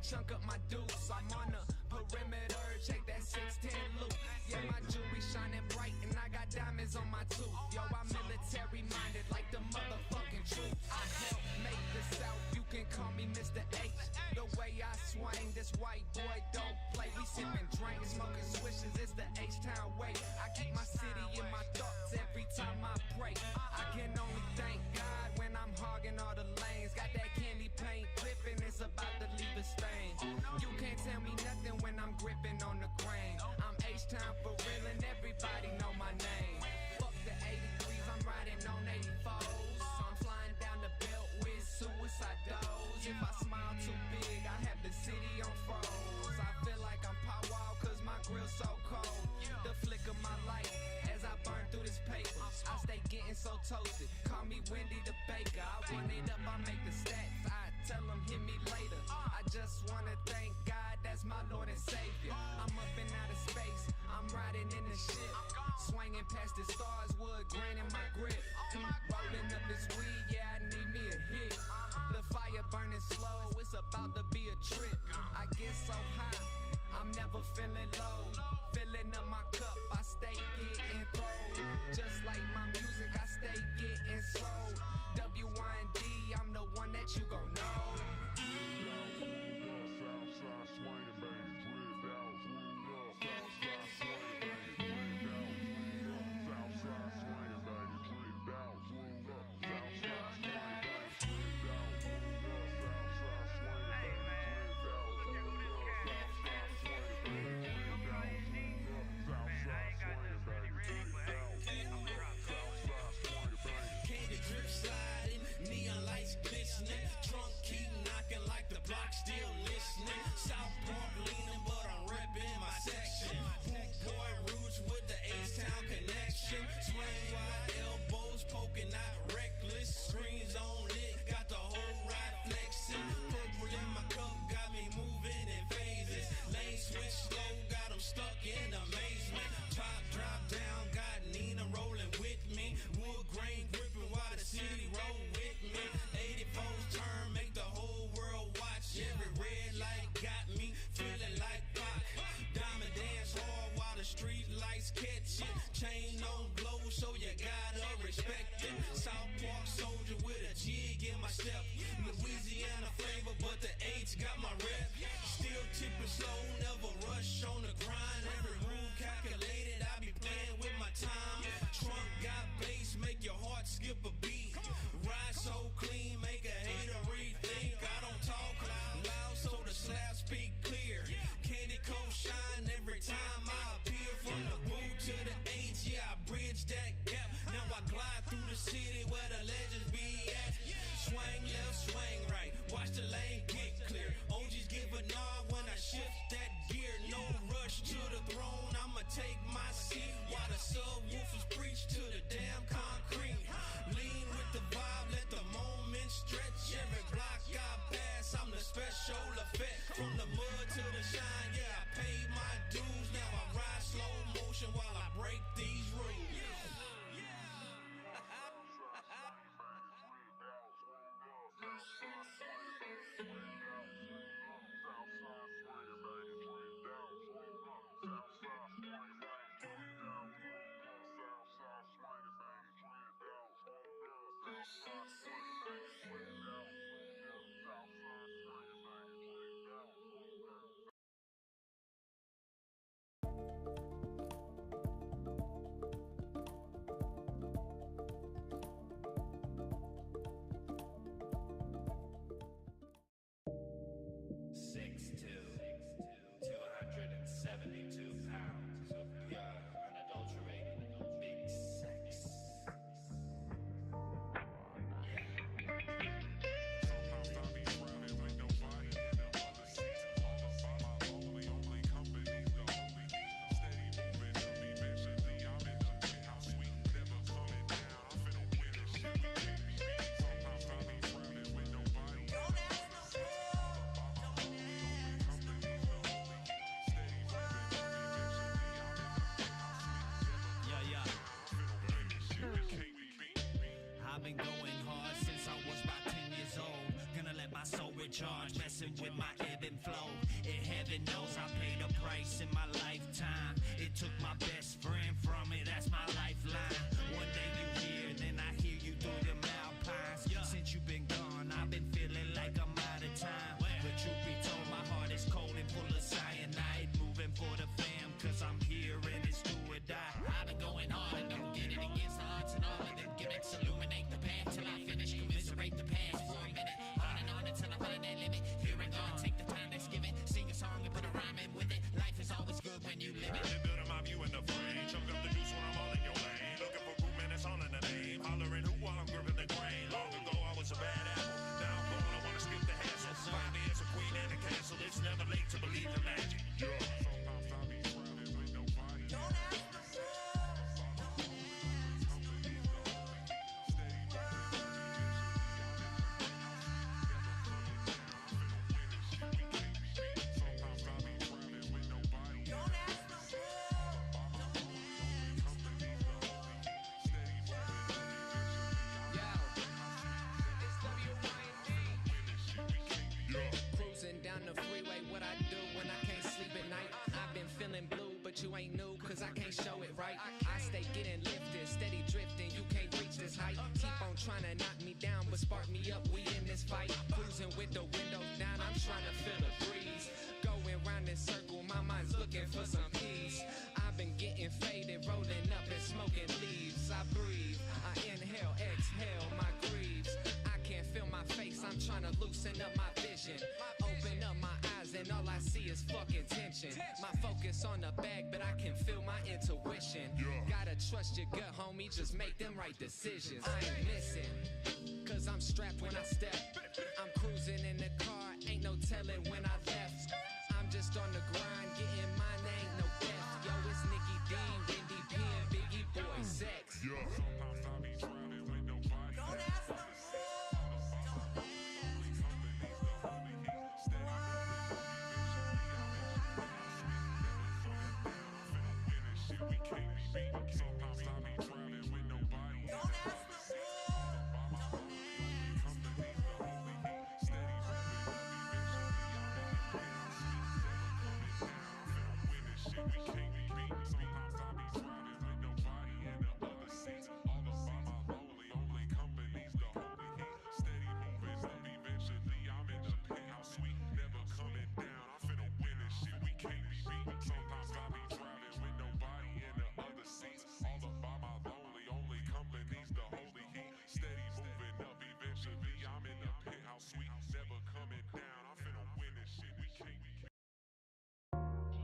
chunk up my deuce. I'm on the perimeter, check that 610 loop. Yeah, my jewelry shining bright and I got diamonds on my tooth. Yo, I'm military minded like the motherfucking truth. I help make the South, you can call me Mr. H. The way I swing, this white boy don't play. We sipping drinks, smoking swishes, it's the H-Town way. I keep my city in my thoughts every time I pray. I can only thank God when I'm hogging all the lanes. Got that candy paint dripping, it's about to leave a stain. You can't tell me nothing when I'm gripping on the grain. I'm H-Town for real and everybody know my name. Fuck the 83s, I'm riding on 84s. I'm flying down the belt with suicide doors. If I smile too big, I have the city on froze. I feel like I'm powwow cause my grill's so cold. The flick of my light as I burn through this paper. I stay getting so toasted, call me Wendy the Baker. I run it up, I make the stats, I tell them hit me later. I just wanna thank God, that's my Lord and Savior. I'm up and out of space, I'm riding in the ship. Swinging past the stars, wood grain in my grip. Rolling up this weed, yeah, I need me a hit. The fire burning slow, it's about to be a trip. I get so high, I'm never feeling low. Filling up my cup, I stay getting thrown. Just like my music, I stay getting sold. W-Y-N-D, I'm the one that you gon' know. Trunk keep knocking like the block still listening. South Park leaning, but I'm repping my section. Boot boy roots with the H-Town connection. Swing wide elbows poking out reckless. Screens on lit, got the whole ride flexing. Purple in my cup got me moving in phases. Lane switch slow, got them stuck in amazement. Top drop down, got Nina rolling with me. Wood grain gripping while the city roll with me. 84's turn, make the whole world watch. Every red light got me feeling like Pac. Diamond dance hard while the street lights catch it. Chain on glow, so you gotta respect it. South Park soldier with a jig in my step. Louisiana flavor, but the H got my rep. Still tipping slow, never rush on the grind. Every move calculated, I be playing with my time. Trunk got bass, make your heart skip a beat. Ride so clean, make a hater rethink. I don't talk loud, so the slab speak clear. Candy coat shine every time I appear. From the boot to the H, yeah, I bridge that gap. Now I glide through the city where the legends be at. Swing left, swing right, watch the lane get clear. OGs give a nod when I shift that gear. No rush to the throne, I'ma take my seat while the subwoofers preach to the damn concrete. Lean with the vibe, let the moment stretch. Every block I pass, I'm the special effect. From the mud to the shine, yeah, I paid my dues. Now I ride slow motion while I break these rules. Recharge, messing with my ebb and flow. took my best friend from me, that's my lifeline. One day you hear, then I hear you through them alpines. Since you've been gone, I've been feeling like I'm out of time. But truth be told, my heart is cold and full of cyanide. Moving for the fam, cause I'm here and it's do or die. I've been going hard and don't get it against the odds and all of them gimmicks. Illuminate the path till I finish, commiserate the past for a minute. On until I find that limit. Here and gone, take the time that's given. Sing a song and put a rhyme in with it. Life is always good when you live it. Building my view in the frame. Chunk up the juice when I'm all in your lane. Looking for proof, man, it's all in the name. Hollering who while I'm gripping the grain. Long ago I was a bad apple. Now I'm going, I wanna skip the hassle. Find me as a queen in a castle. It's never late to believe in magic. Yeah. Sometimes I be surrounded with nobody. Don't ask you ain't new, cause I can't show it right. I stay getting lifted, steady drifting, you can't reach this height. Keep on trying to knock me down, but spark me up, we in this fight. Cruising with the windows down, I'm trying to feel the breeze. Going round in circle, my mind's looking for some peace. I've been getting faded, rolling up and smoking leaves. I breathe, I inhale, exhale my griefs. I can't feel my face, I'm trying to loosen up my vision. Open up my eyes and all I see is fucking tension. My focus on the bag, but I can feel my intuition. Gotta trust your gut, homie, just make them right decisions. I ain't missing, cause I'm strapped when I step. I'm cruising in the car, ain't no telling when I left. I'm just on the grind, getting mine, ain't no death. Yo, it's Nicky D, Wendy P, and Biggie Boy Sex. Sometimes I be surrounded with nobody. Don't ask no Sometimes I be traveling with nobody. Don't ask no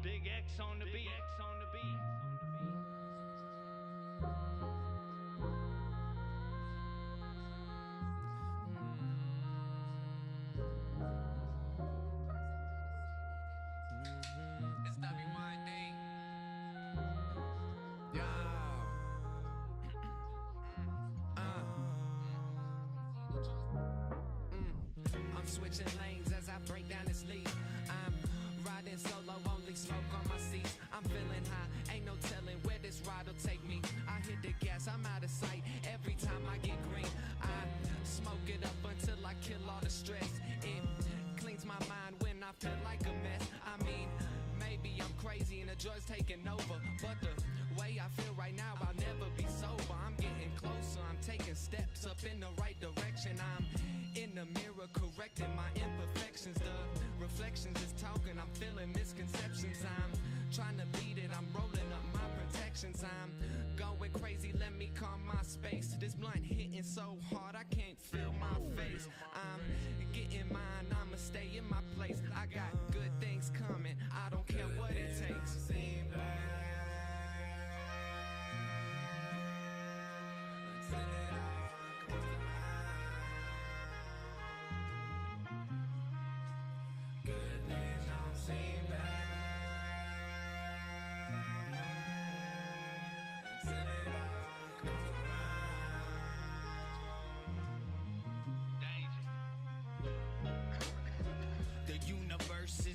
Big X on the beat. It's WYD. Yo. I'm switching lanes as I break down this lead. I'm riding solo, only smoke on my seats. I'm feeling high, ain't no telling where this ride'll take me. I hit the gas, I'm out of sight. Every time I get green, I smoke it up until I kill all the stress. It cleans my mind when I feel like a mess. I mean, maybe I'm crazy and the drugs taking over, but the way I feel right now, I'll never be sober. I'm getting closer, I'm taking steps up in the right direction. I'm in the mirror correcting my imperfections. The reflections is talking, I'm feeling misconceptions. I'm trying to beat it, I'm rolling up my protections. I'm going crazy, let me calm my space. This blunt hitting so hard, I can't feel my face. I'm getting mine, I'ma stay in my place. I got good things coming, I don't care what it takes. The universe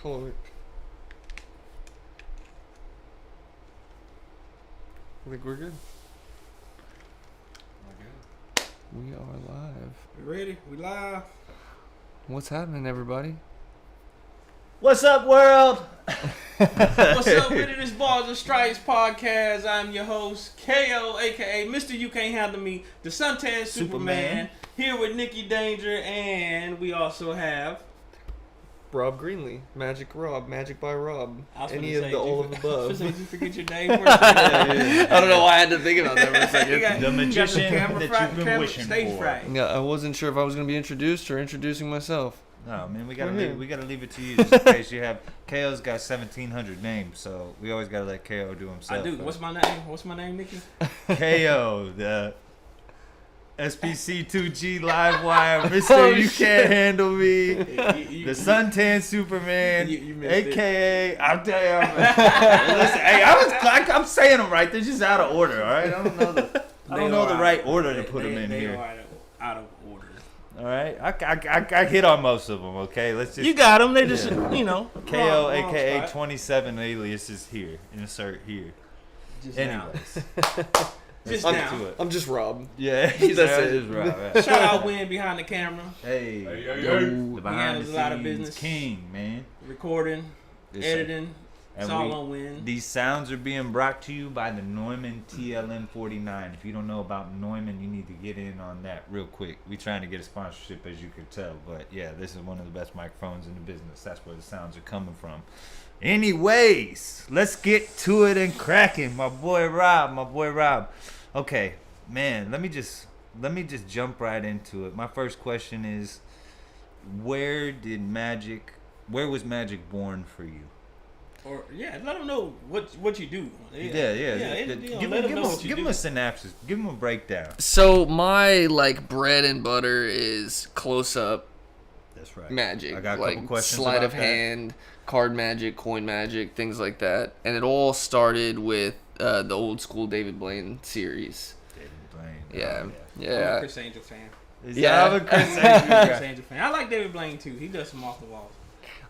Hold on. I think we're good. We are live. We ready? We live? What's happening, everybody? What's up, world? What's up with it? It's Barz Stripez podcast. I'm your host, KO, aka Mr. You Can't Handle Me, the Suntan Superman. Here with Nikki Danger, and we also have Rob Greenlee. Magic Rob. Magic by Rob. Any of say, the all of the above. Did you forget your name first? I don't know why I had to think about that for a second. The magician camera that you've been wishing stage for. fright. Yeah, I wasn't sure if I was going to be introduced or introducing myself. No, man, we We're here. gotta leave it to you just in case you have. KO's got 1,700 names, so we always gotta let KO do himself. I do. What's my name? What's my name, Nikki? KO, the SPC2G Live Wire, Mr. Oh, You shit. Can't Handle Me, You- the Suntan Superman, You missed AKA. I'll tell you. Listen, hey, I'm saying them right. They're just out of order. All right, I don't know the right order to put them in they here. are out of order. All right, I hit on most of them. Okay, let's just. You got them. They just, you know. KO, wrong aka spot. 27 alias is here. Insert here. Just now. Anyways, Just let's now. get to it. I'm just Rob. Yeah, That's it. just right. Shout out Win behind the camera, Hey, yo. the behind the handles a lot of scenes business. king, man. recording, This- editing. It's and all we- on Win. These sounds are being brought to you by the Neumann TLM49. If you don't know about Neumann, you need to get in on that real quick. We trying to get a sponsorship, as you could tell, but yeah, this is one of the best microphones in the business. That's where the sounds are coming from. Anyways, let's get to it and cracking. My boy Rob. Okay, man, let me just jump right into it. My first question is, where was magic born for you? Or let them know what you do. Yeah. Give Give him a synopsis. Give him a breakdown. So my bread and butter is close up That's right. magic, I got a couple questions sleight about of that. hand, card magic, coin magic, things like that. And it all started with the old school David Blaine series. David Blaine. Yeah, Oh, I'm a yeah. Chris Angel fan. Yeah. I'm a Chris Angel Chris guy. Angel fan. I like David Blaine too. He does some off the walls.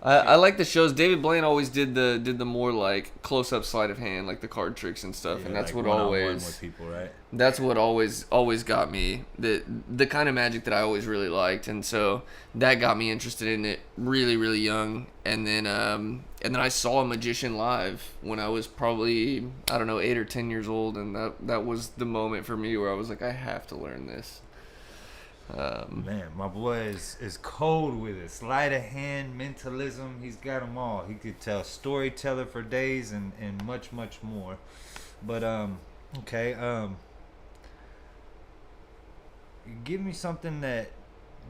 I like the shows. David Blaine always did the more close up sleight of hand, like the card tricks and stuff, Yeah, and that's like what one-on-one always with people, right? that's what always got me the kind of magic that I always really liked, and so that got me interested in it really young. And then I saw a magician live when I was probably 8 or 10 years old, and that was the moment for me where I was like, I have to learn this. Man, my boy is cold with it. Sleight of hand, mentalism, he's got them all. He could tell storyteller for days and much more. But okay, give me something that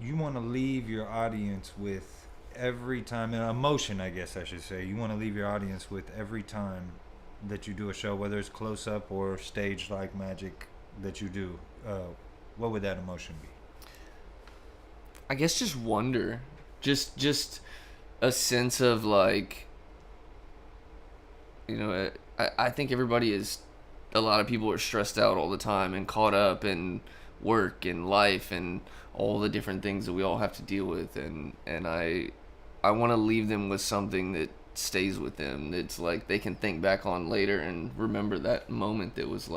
you want to leave your audience with every time, an emotion, I guess I should say. You want to leave your audience with every time that you do a show, whether it's close up or stage like magic that you do. What would that emotion be? I guess just wonder, just a sense of I think a lot of people are stressed out all the time and caught up in work and life and all the different things that we all have to deal with, and I want to leave them with something that stays with them, that's they can think back on later and remember that moment that was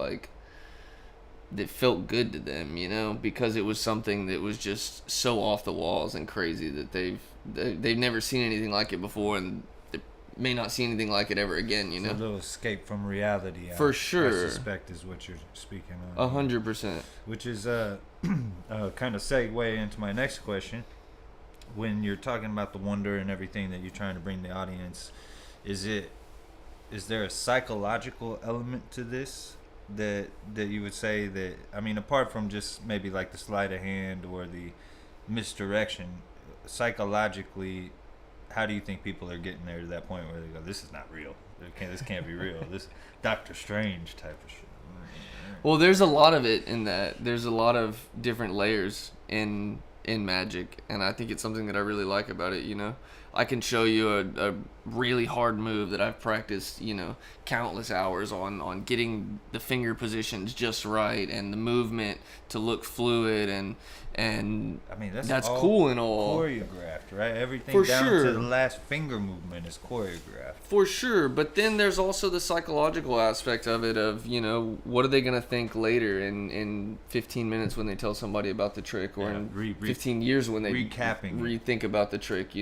that felt good to them, because it was something that was just so off the walls and crazy that they've never seen anything like it before, and they may not see anything like it ever again, It's a little escape from reality. For sure. I suspect is what you're speaking on. 100%. Which is kind of segue into my next question. When you're talking about the wonder and everything that you're trying to bring the audience, is there a psychological element to this that you would say that, apart from just maybe the sleight of hand or the misdirection, psychologically, how do you think people are getting there to that point where they go, this is not real, this can't be real, this Dr. Strange type of shit? Well, there's a lot of it in that. There's a lot of different layers in magic, and I think it's something that I really like about it, I can show you a really hard move that I've practiced, countless hours on getting the finger positions just right and the movement to look fluid and I mean, that's all cool and all. choreographed, right? Everything For down sure. to the last finger movement is choreographed. For sure, but then there's also the psychological aspect of it of, what are they going to think later in 15 minutes when they tell somebody about the trick, or in 15 years when they rethink about the trick,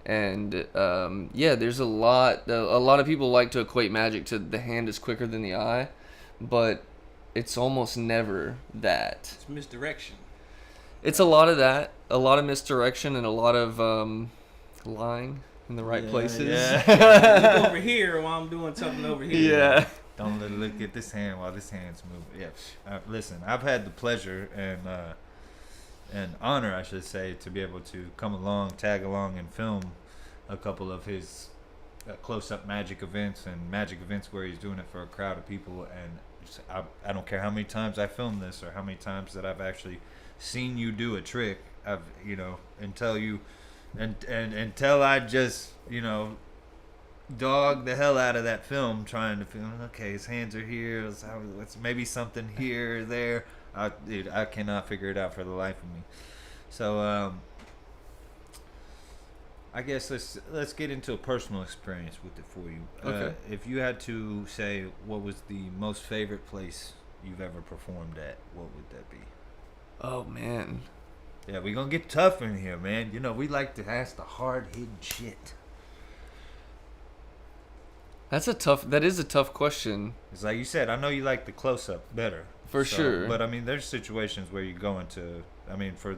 there's a lot of people like to equate magic to the hand is quicker than the eye, but it's almost never that. It's misdirection. It's a lot of that, a lot of misdirection, and a lot of lying in the right places. Yeah. Look over here while I'm doing something over here. Yeah. Don't look at this hand while this hand's moving. Yeah. Listen, I've had the pleasure and honor, I should say, to be able to tag along, and film a couple of his close-up magic events where he's doing it for a crowd of people. And I don't care how many times I filmed this or how many times that I've actually seen you do a trick. Until I just dog the hell out of that film trying to feel, okay, his hands are here, it's maybe something here or there. I cannot figure it out for the life of me. So I guess let's get into a personal experience with it for you. Okay. If you had to say what was the most favorite place you've ever performed at, what would that be? Oh, man. Yeah, we're going to get tough in here, man. We like to ask the hard-hitting shit. That is a tough question. It's like you said, I know you like the close-up better. For sure. But, I mean, there's situations where you go into, for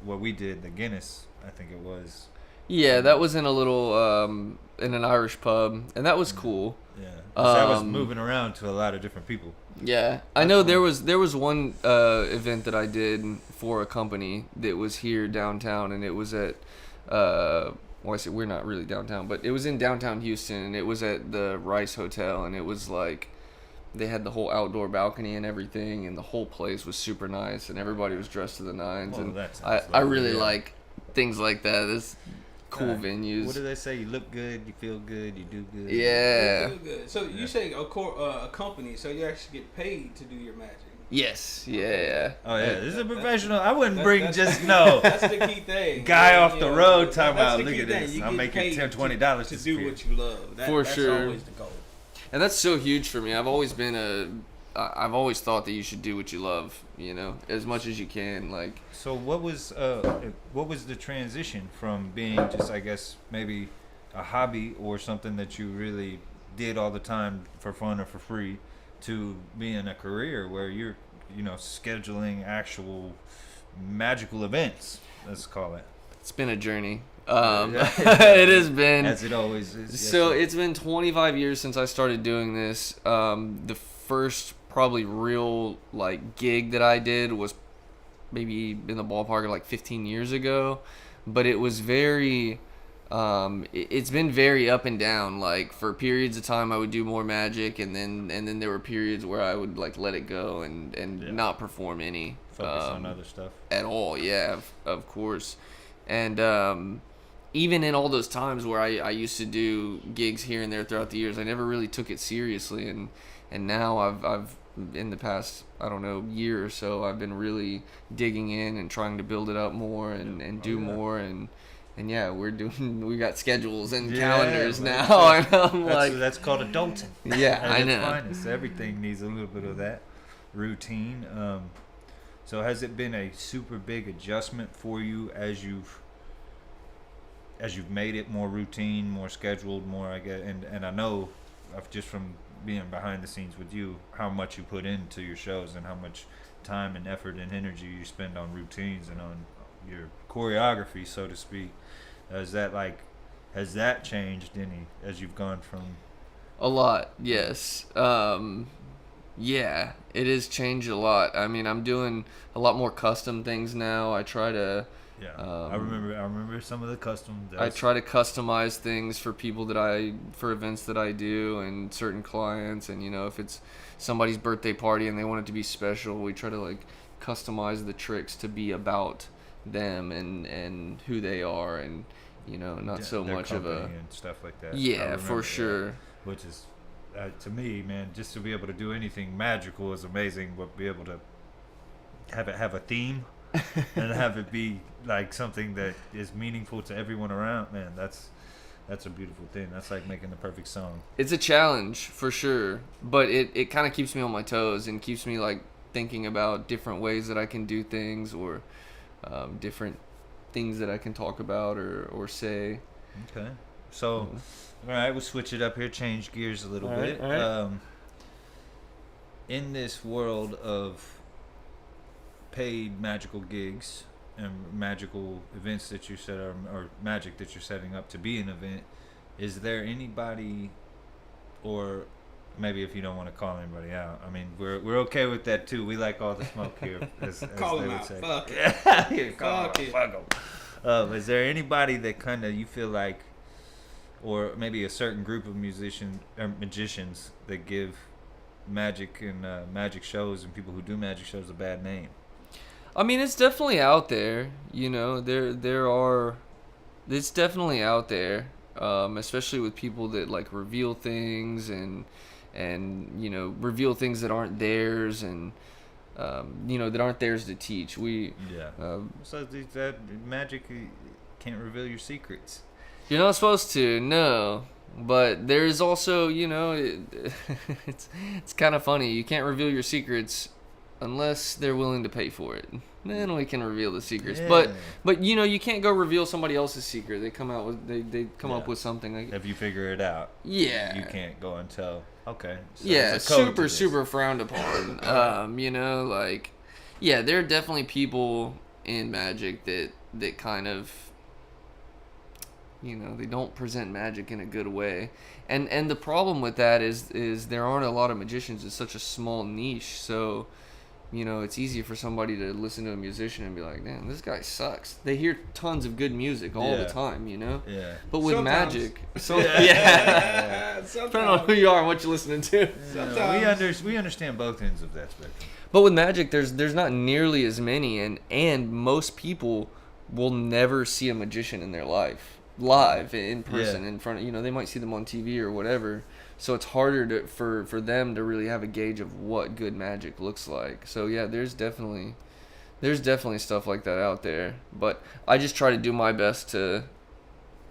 what we did, the Guinness, I think it was. Yeah, that was in a little, in an Irish pub, and that was cool. Yeah. That was moving around to a lot of different people. Yeah, I know there was one event that I did for a company that was here downtown, and it was at I said we're not really downtown, but it was in downtown Houston, and it was at the Rice Hotel, and it was like they had the whole outdoor balcony and everything, and the whole place was super nice, and everybody was dressed to the nines, and I really like things like that. It's cool venues. What do they say? You look good, you feel good, you do good. Yeah. You feel good. So you say a company, so you actually get paid to do your magic. Yes. Yeah. Oh yeah, this is a professional. I wouldn't bring That's the key thing. Guy off the road talking about, look at thing. this. I'm making $10-$20 to do what you love. For that's sure. Always the goal. And that's so huge for me. I've always thought that you should do what you love, as much as you can. Like. So what was the transition from being just, I guess, maybe a hobby or something that you really did all the time for fun or for free, to being a career where you're, scheduling actual magical events, let's call it? It's been a journey. It has been, as it always is. So it's been 25 years since I started doing this. The first probably real gig that I did was maybe in the ballpark of 15 years ago, but it was very it's been very up and down. For periods of time I would do more magic, and then there were periods where I would let it go and not perform any focus on other stuff at all. Yeah, of course. And even in all those times where I used to do gigs here and there throughout the years, I never really took it seriously, and now I've in the past, I don't know, year or so, I've been really digging in and trying to build it up more and do more, and yeah, we got schedules and calendars now, and I'm that's called adulting. Yeah, I know. Finest. Everything needs a little bit of that routine. So has it been a super big adjustment for you as you've made it more routine, more scheduled, more, I guess, and I know just from being behind the scenes with you, how much you put into your shows and how much time and effort and energy you spend on routines and on your choreography, so to speak. Has that changed any as you've gone from? A lot, yes. Yeah, it has changed a lot. I mean, I'm doing a lot more custom things now. I try to. Yeah, I remember some of the custom. I try to customize things for people for events that I do and certain clients, and if it's somebody's birthday party and they want it to be special, we try to customize the tricks to be about them and who they are, and You know, not so their much of a company and stuff like that. I yeah, remember for that. sure. Which is, to me, man, just to be able to do anything magical is amazing. But be able to have a theme and have it be like something that is meaningful to everyone around, man, that's a beautiful thing. That's like making the perfect song. It's a challenge for sure, but it kind of keeps me on my toes and keeps me like thinking about different ways that I can do things, or different things that I can talk about or say. Okay. So, all right, we'll switch it up here, change gears a little bit. All right. In this world of paid magical gigs and magical events that you set up, or magic that you're setting up to be an event, is there anybody, or maybe if you don't want to call anybody out, I mean, we're okay with that too. We like all the smoke here, as Call they him would out. say. Fuck it. Yeah, call Fuck him it. out. Fuck 'em. Is there anybody that kind of you feel like, or maybe a certain group of musicians or magicians that give magic and magic shows and people who do magic shows a bad name? I mean, it's definitely out there. You know, it's definitely out there, especially with people that like reveal things and you know, reveal things that aren't theirs, and you know, that aren't theirs to teach. So that magic can't reveal your secrets. You're not supposed to, no. But there's also, you know, it's kind of funny. You can't reveal your secrets unless they're willing to pay for it. Then we can reveal the secrets. Yeah. But you know, you can't go reveal somebody else's secret. They come out with they come up Yeah. with something like, If you figure it out, yeah. you can't go and tell. Okay. So Yeah, there's a code to super this. super frowned upon. You know, like, yeah, there are definitely people in magic that kind of, you know, they don't present magic in a good way. And the problem with that is there aren't a lot of magicians. It's such a small niche. So, you know, it's easy for somebody to listen to a musician and be like, damn, this guy sucks. They hear tons of good music all the Yeah. time, you know? Yeah. But with Sometimes. magic, depending on who you are and what you're listening to. We understand both ends of that spectrum. But with magic, there's not nearly as many, and most people will never see a magician in their life live in person, in front of, you know, they might see them on TV or whatever. So it's harder for them to really have a gauge of what good magic looks like. So yeah, there's definitely stuff like that out there. But I just try to do my best to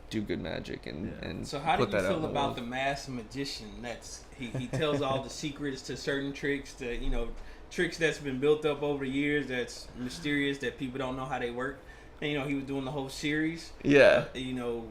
do good magic and So how do put you that out in feel the about world. the masked magician? That's he tells all the secrets to certain tricks, to, you know, tricks that's been built up over the years, that's mysterious, that people don't know how they work. And you know, he was doing the whole series. Yeah. You know,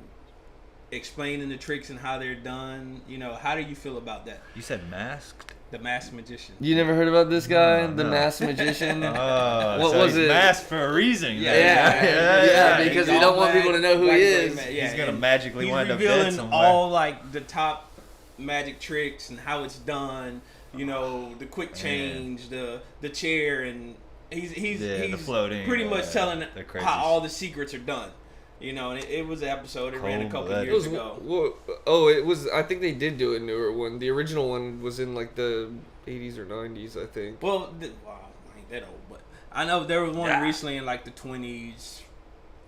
explaining the tricks and how they're done. You know, how do you feel about that? You said masked? The masked magician. You never heard about this guy, No, the no. masked magician? Oh, What so was he's it? masked for a reason. Yeah, because He's you don't all want people to know who he black is. man. He's gonna and magically he's wind up dead revealing somewhere. all like the top magic tricks and how it's done. You know, the quick change, the chair, and he's the floating, pretty much telling the crazy how all the secrets are done. You know, and it was an episode. It ran a couple Cold-blooded. years ago. It was. I think they did do a newer one. The original one was in like the 80s or 90s, I think. Well, I ain't that old, but I know there was one recently in like the 20s,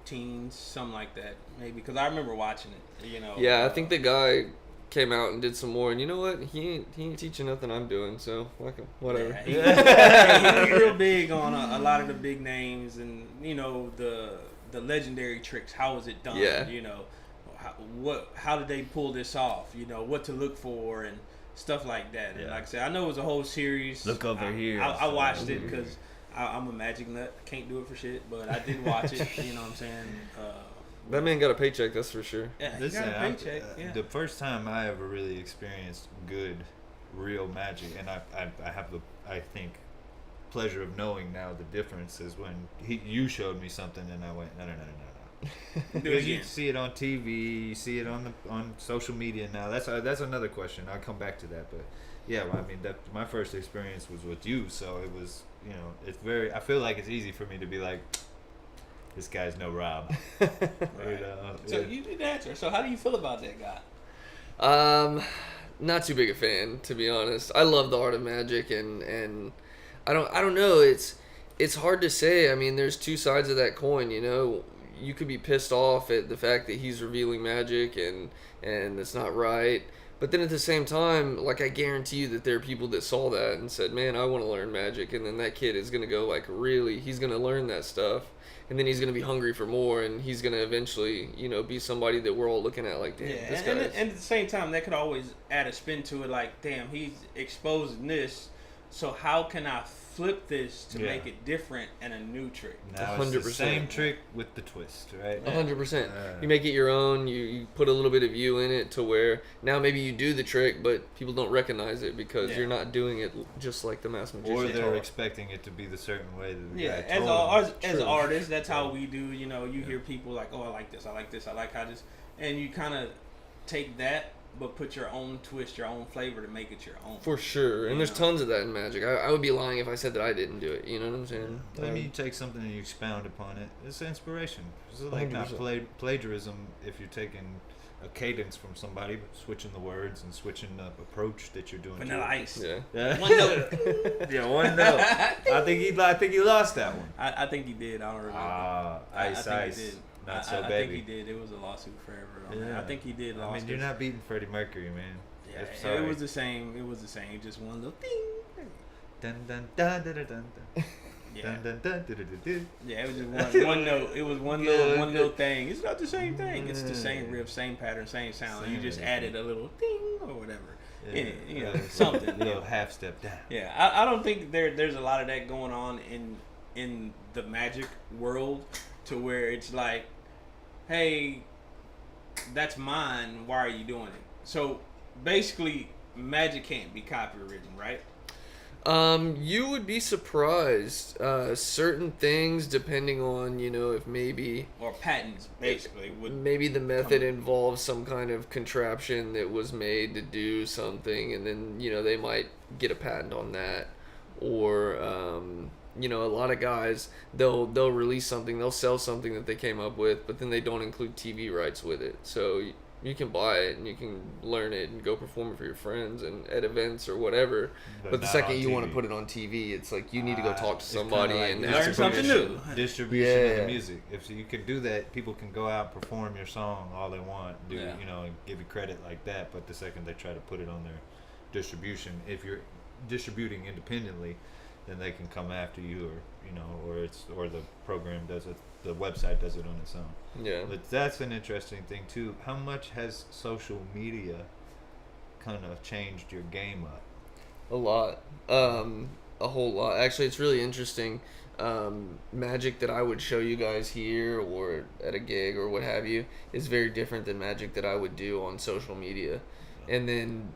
teens, something like that, maybe. Because I remember watching it. You know. Yeah, I think the guy came out and did some more, and you know what? He ain't teaching nothing I'm doing, so like whatever. Yeah, he was real big on a lot of the big names, and you know the legendary tricks. How was it done? Yeah. You know, how did they pull this off? You know, what to look for and stuff like that. And like I said, I know it was a whole series. Look over here. I watched it because I'm a magic nut. I can't do it for shit, but I did watch it. You know what I'm saying? That man got a paycheck, that's for sure. Yeah, he Listen, got a paycheck. Yeah. the first time I ever really experienced good, real magic, and I have the, I think, pleasure of knowing now the difference is when you showed me something and I went, no. Because you see it on TV, you see it on social media now. That's another question. I'll come back to that, but yeah, I mean, my first experience was with you, so it was, you know, it's very. I feel like it's easy for me to be like, this guy's no Rob. Right. You know, So you did answer. So how do you feel about that guy? Not too big a fan, to be honest. I love the art of magic, and I don't know. It's hard to say. I mean, there's two sides of that coin. You know, you could be pissed off at the fact that he's revealing magic and it's not right. But then at the same time, like, I guarantee you that there are people that saw that and said, man, I want to learn magic. And then that kid is going to go, like, really, he's going to learn that stuff. And then he's going to be hungry for more. And he's going to eventually, you know, be somebody that we're all looking at like, damn, this guy. And at the same time, that could always add a spin to it. Like, damn, he's exposing this. So how can I flip this to make it different and a new trick? Now 100%. it's the same trick with the twist, right? 100%. You make it your own. You put a little bit of you in it to where now maybe you do the trick, but people don't recognize it because you're not doing it just like the mass magician. Or they're expecting it to be the certain way that the guy as artists, that's how we do. You know, you hear people like, oh, I like this, I like this, I like how this, and you kind of take that, but put your own twist, your own flavor to make it your own. For sure. And there's tons of that in magic. I would be lying if I said that I didn't do it. You know what I'm saying? I mean, you take something and you expound upon it. It's inspiration. It's like not plagiarism if you're taking a cadence from somebody, but switching the words and switching the approach that you're doing. Vanilla Ice. Yeah. One note. Yeah, one note. I think he lost that one. I think he did. I don't remember. Ice. I think he did. Not so I baby. think he did. It was a lawsuit forever on that. I think he did. I mean, you're not beating Freddie Mercury, man. Yeah, it was the same. It was the same. Just one little thing. Dun dun dun dun dun dun. Yeah. Dun, dun, dun, dun, dun, dun. Yeah, it was just one note. It was one little thing. It's not the same thing. It's the same riff, same pattern, same sound. You just added a little ding or whatever in it. You know, something. A little half step down. Yeah, I don't think there's a lot of that going on in the magic world to where it's like, hey, that's mine. Why are you doing it? So basically, magic can't be copywritten, right? You would be surprised. Certain things, depending on, you know, if maybe... Or patents, basically. Maybe the method involves some kind of contraption that was made to do something, and then, you know, they might get a patent on that. Or, you know, a lot of guys, they'll release something, they'll sell something that they came up with, but then they don't include TV rights with it. So you can buy it and you can learn it and go perform it for your friends and at events or whatever. But the second you want to put it on TV, it's like you need to go talk to somebody and learn something new. Distribution of the music. If you can do that, people can go out and perform your song all they want, you know, and give you credit like that. But the second they try to put it on their distribution, if you're distributing independently, then they can come after you, or you know, or the program does it, the website does it on its own. Yeah. But that's an interesting thing too. How much has social media kind of changed your game up? A lot. A whole lot. Actually, it's really interesting. Magic that I would show you guys here or at a gig or what have you is very different than magic that I would do on social media. And then,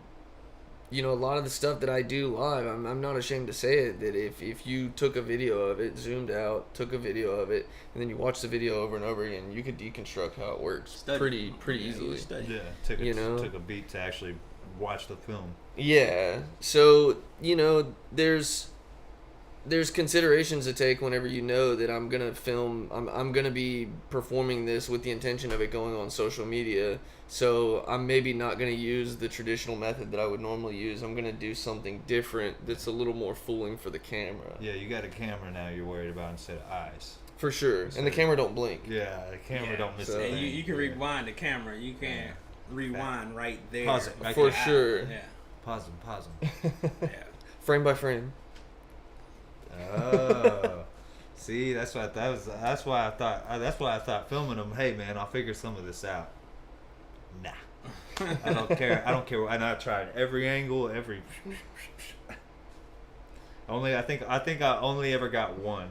you know, a lot of the stuff that I do live, I'm not ashamed to say it, that if you took a video of it, zoomed out, took a video of it, and then you watch the video over and over again, you could deconstruct how it works pretty easily. Yeah, took a beat to actually watch the film. Yeah, so, you know, there's considerations to take whenever you know that I'm gonna film, I'm gonna be performing this with the intention of it going on social media. So I'm maybe not gonna use the traditional method that I would normally use. I'm gonna do something different that's a little more fooling for the camera. Yeah, you got a camera now you're worried about instead of eyes. For sure, and the camera don't blink. Yeah, the camera don't miss a And thing. you can rewind the camera. You can't rewind right there. Pause it. For sure. Yeah. Pause them. Yeah. Frame by frame. Oh, see, that's why I thought filming them. Hey, man, I'll figure some of this out. Nah, I don't care. And I tried every angle, every. I think I only ever got one,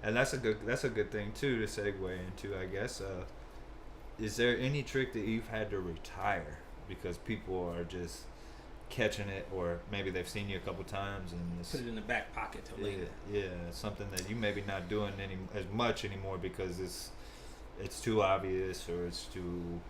and that's a good thing too to segue into, I guess. Is there any trick that you've had to retire because people are just catching it, or maybe they've seen you a couple times and Put it in the back pocket till later. Yeah, something that you maybe not doing as much anymore because it's too obvious, or it's too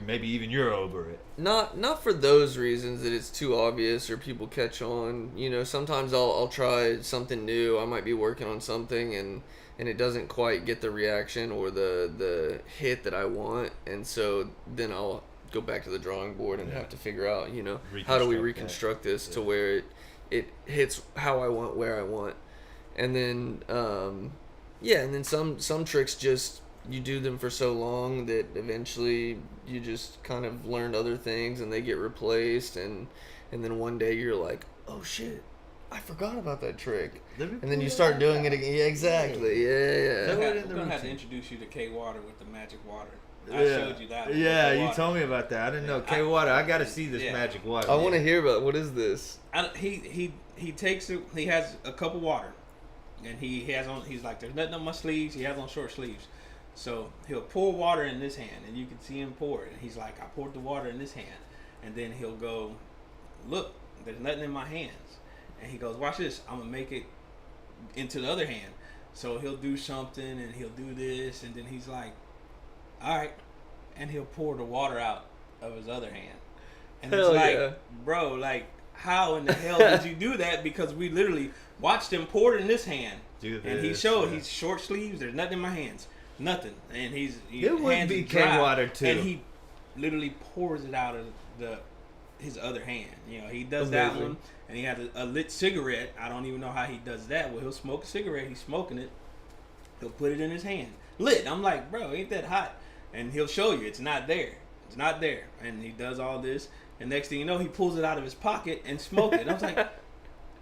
maybe even you're over it. Not for those reasons that it's too obvious or people catch on. You know, sometimes I'll try something new. I might be working on something and it doesn't quite get the reaction or the hit that I want, and so then I'll go back to the drawing board and have to figure out, you know, how do we reconstruct this to where it hits how I want, where I want. And then Yeah, and then some tricks just you do them for so long that eventually you just kind of learn other things and they get replaced, and then one day you're like, oh shit, I forgot about that trick, and then you start doing it again. Yeah, exactly. Yeah. We're gonna have to introduce you to K Water with the magic water. I Yeah. showed you that. Yeah, you water. told me about that. I didn't know. K Water, I gotta see this magic water. I want to hear about what is this. He takes it. He has a cup of water, and he's like, there's nothing on my sleeves. He has on short sleeves, so he'll pour water in this hand, and you can see him pour it. And he's like, I poured the water in this hand, and then he'll go, look, there's nothing in my hands, and he goes, watch this. I'm gonna make it into the other hand. So he'll do something, and he'll do this, and then he's like, all right, and he'll pour the water out of his other hand, and Hell it's like, yeah. bro, like, how in the hell did you do that? Because we literally watched him pour it in this hand, and he showed he's short sleeves. There's nothing in my hands, nothing, and It would be K Water too. and he literally pours it out of his other hand. You know, he does that one, and he had a lit cigarette. I don't even know how he does that. Well, he'll smoke a cigarette. He's smoking it. He'll put it in his hand, lit. I'm like, bro, ain't that hot? And he'll show you it's not there. It's not there. And he does all this, and next thing you know, he pulls it out of his pocket and smoked it. And I was like,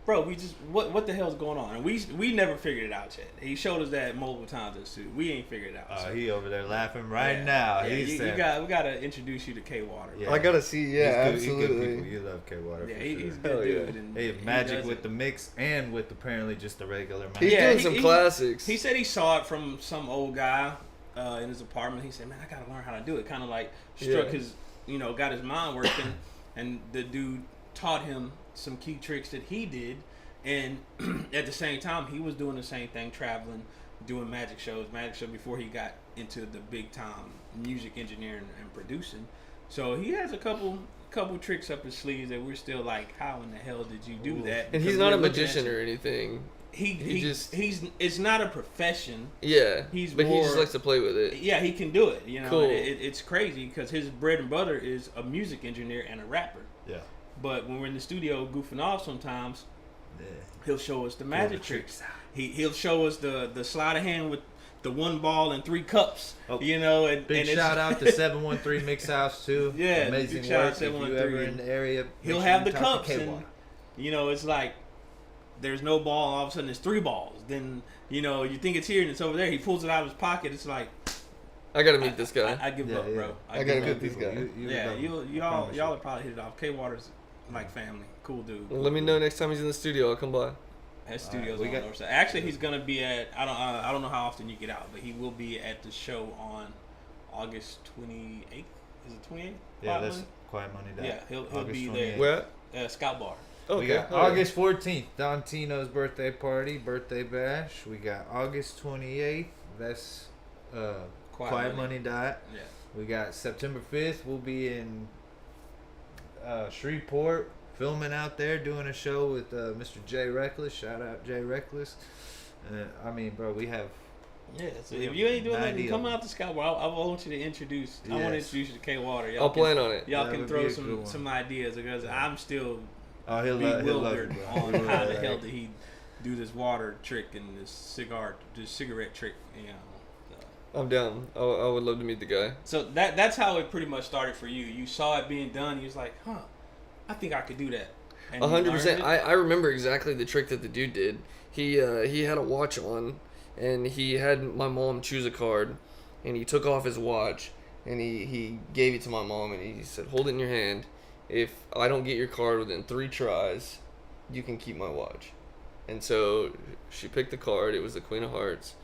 bro, we just what the hell's going on? And we never figured it out yet. He showed us that multiple times in the suit. We ain't figured it out. Oh, he over there laughing right now. Yeah, He's we gotta introduce you to K Water. Yeah. I gotta see. Yeah, He's good absolutely. people. You love K Water. Yeah, for he's sure. a Hell good yeah. dude. And He have he magic does with it. the mix and with apparently just the regular magic. He's doing some classics. He said he saw it from some old guy in his apartment. He said, man, I gotta learn how to do it. Kind of like struck his, got his mind working, and the dude taught him some key tricks that he did. And at the same time, he was doing the same thing, traveling, doing magic shows before he got into the big time music engineering and producing. So he has a couple tricks up his sleeves that we're still like, how in the hell did you do that? And he's Because not a we're looking at magician you. or anything. It's not a profession. Yeah, He's but he just more- likes to play with it. Yeah, he can do it. You know, Cool. and it's crazy because his bread and butter is a music engineer and a rapper. Yeah. But when we're in the studio goofing off, sometimes he'll show us the magic tricks. He'll show us the sleight of hand with the one ball and 3 cups. Oh, And Big and shout out to 713 Mix House too. Yeah, amazing big shout out work. to If you 713. ever in the area, make he'll sure have you the talk cups to and K-Water. it's like there's no ball, all of a sudden there's 3 balls. Then you think it's here and it's over there. He pulls it out of his pocket. It's like I gotta meet this guy. I give up, bro. I gotta give meet up. this guy. Yeah, I y'all promise you. will probably hit it off. K Water's like family, cool dude. Well, let me know next time he's in the studio. I'll come by. His studio's we on got- the north side. Actually, he's gonna be at I don't know how often you get out, but he will be at the show on August 28th. Is it 28th? Yeah, that's Quiet Money Day. Yeah, he'll August be 28th. Where? there. Scout Bar. Okay. We got hell yeah. August 14th, Don Tino's birthday party, birthday bash. We got August 28th. That's Quiet Money Diet. Yeah. We got September 5th. We'll be in Shreveport, filming out there, doing a show with Mr. Jay Reckless. Shout out Jay Reckless. I mean, bro, we have. Yeah, so if you ain't doing 90 nothing, of come them. out to Scout Bar. I want you to introduce. I want to Yes. introduce you to K Water. I'll plan on it. Y'all That can would throw be a good one. some ideas because I'm still Oh, he'll love bewildered it, bro. on how the hell did he do this water trick and this cigarette trick. I'm down. I would love to meet the guy. So that's how it pretty much started for you. You saw it being done. You was like, huh, I think I could do that. And you 100%. learned it? I remember exactly the trick that the dude did. He had a watch on, and he had my mom choose a card, and he took off his watch, and he gave it to my mom, and he said, hold it in your hand. If I don't get your card within 3 tries, you can keep my watch. And so she picked the card. It was the Queen of Hearts.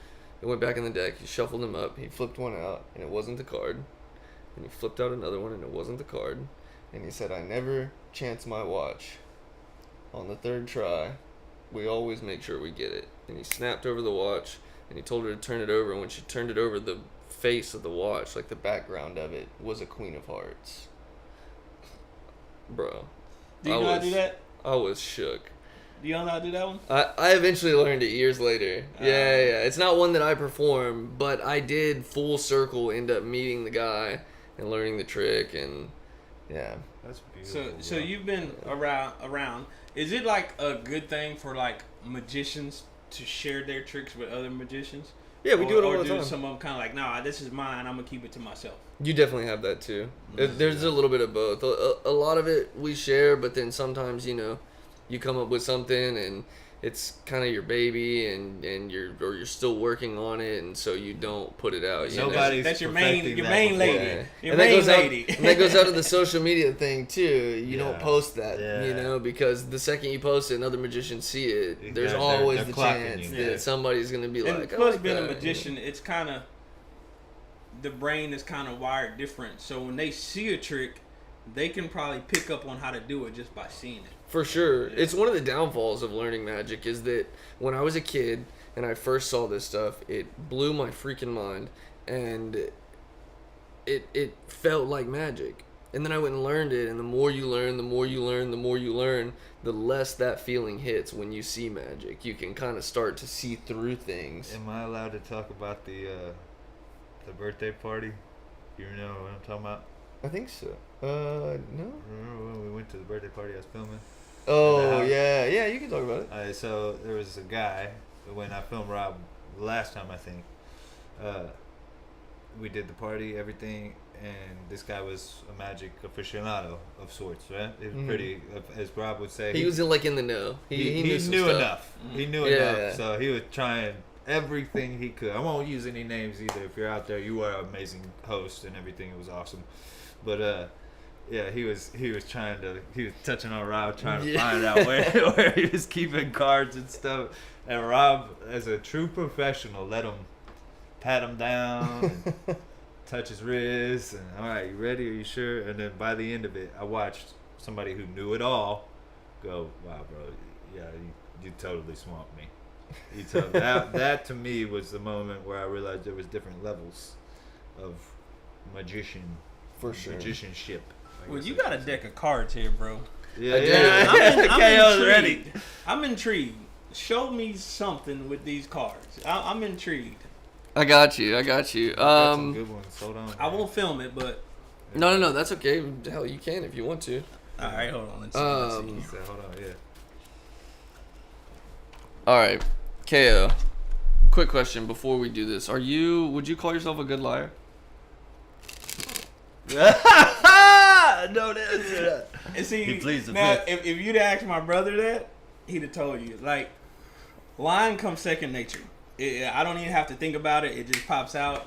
It went back in the deck. He shuffled them up. He flipped one out, and it wasn't the card. And he flipped out another one, and it wasn't the card. And he said, I never chance my watch. On the 3rd try, we always make sure we get it. And he snapped over the watch, and he told her to turn it over. And when she turned it over, the face of the watch, like the background of it, was a Queen of Hearts. Bro. Do you know how to do that? I was shook. Do you know how to do that one? I eventually learned it years later. Yeah. It's not one that I perform, but I did full circle end up meeting the guy and learning the trick, and yeah. That's beautiful. So bro. you've been around. Is it like a good thing for like magicians to share their tricks with other magicians? Yeah, we do it all the Or time. do some of them kind of like, nah, this is mine. I'm gonna keep it to myself. You definitely have that too. There's a little bit of both. A lot of it we share, but then sometimes you come up with something and it's kind of your baby, and you're still working on it, and so you don't put it out. Nobody's That's your perfecting main that lady. before. Your And that main goes out, lady. and that goes out to the social media thing too. You don't Yeah. post that, Yeah. because the second you post it, another magicians see it. Exactly. There's always They're the clocking chance you. Yeah. that somebody's gonna be And like, plus, I like being that, a magician, it's kind of the brain is kind of wired different. So when they see a trick, they can probably pick up on how to do it just by seeing it. For sure. It's one of the downfalls of learning magic is that when I was a kid and I first saw this stuff, it blew my freaking mind, and it felt like magic. And then I went and learned it, and the more you learn, the more you learn, the more you learn, the less that feeling hits when you see magic. You can kind of start to see through things. Am I allowed to talk about the birthday party? You know what I'm talking about? I think so. No? Remember when we went to the birthday party I was filming? Oh, house. yeah, you can talk about it. Alright, so there was a guy when I filmed Rob last time, I think. We did the party, everything, and this guy was a magic aficionado of sorts, right? He was pretty, as Rob would say. He was in the know. He knew some knew stuff. enough. He knew Yeah. enough, so he was trying everything he could. I won't use any names either. If you're out there, you are an amazing host and everything. It was awesome, but yeah, he was touching on Rob, trying to find out where he was keeping cards and stuff. And Rob, as a true professional, let him pat him down and touch his wrist. And all right, you ready? Are you sure? And then by the end of it, I watched somebody who knew it all go, "Wow, bro, yeah, you totally swamped me." That to me was the moment where I realized there was different levels of magicianship. Well, you got a deck of cards here, bro. Yeah, I do. yeah. I'm KO's intrigued. ready. I'm intrigued. Show me something with these cards. I'm intrigued. I got you. Got some good ones. Hold on. I won't film it, but No, that's okay. Hell, you can if you want to. all right, hold on. Let's see. He said, hold on, yeah. All right, KO. Quick question before we do this: would you call yourself a good liar? Don't answer that. And see, He pleads the now, fifth. if you'd asked my brother that, he'd have told you. Like, lying comes second nature. I don't even have to think about it. It just pops out.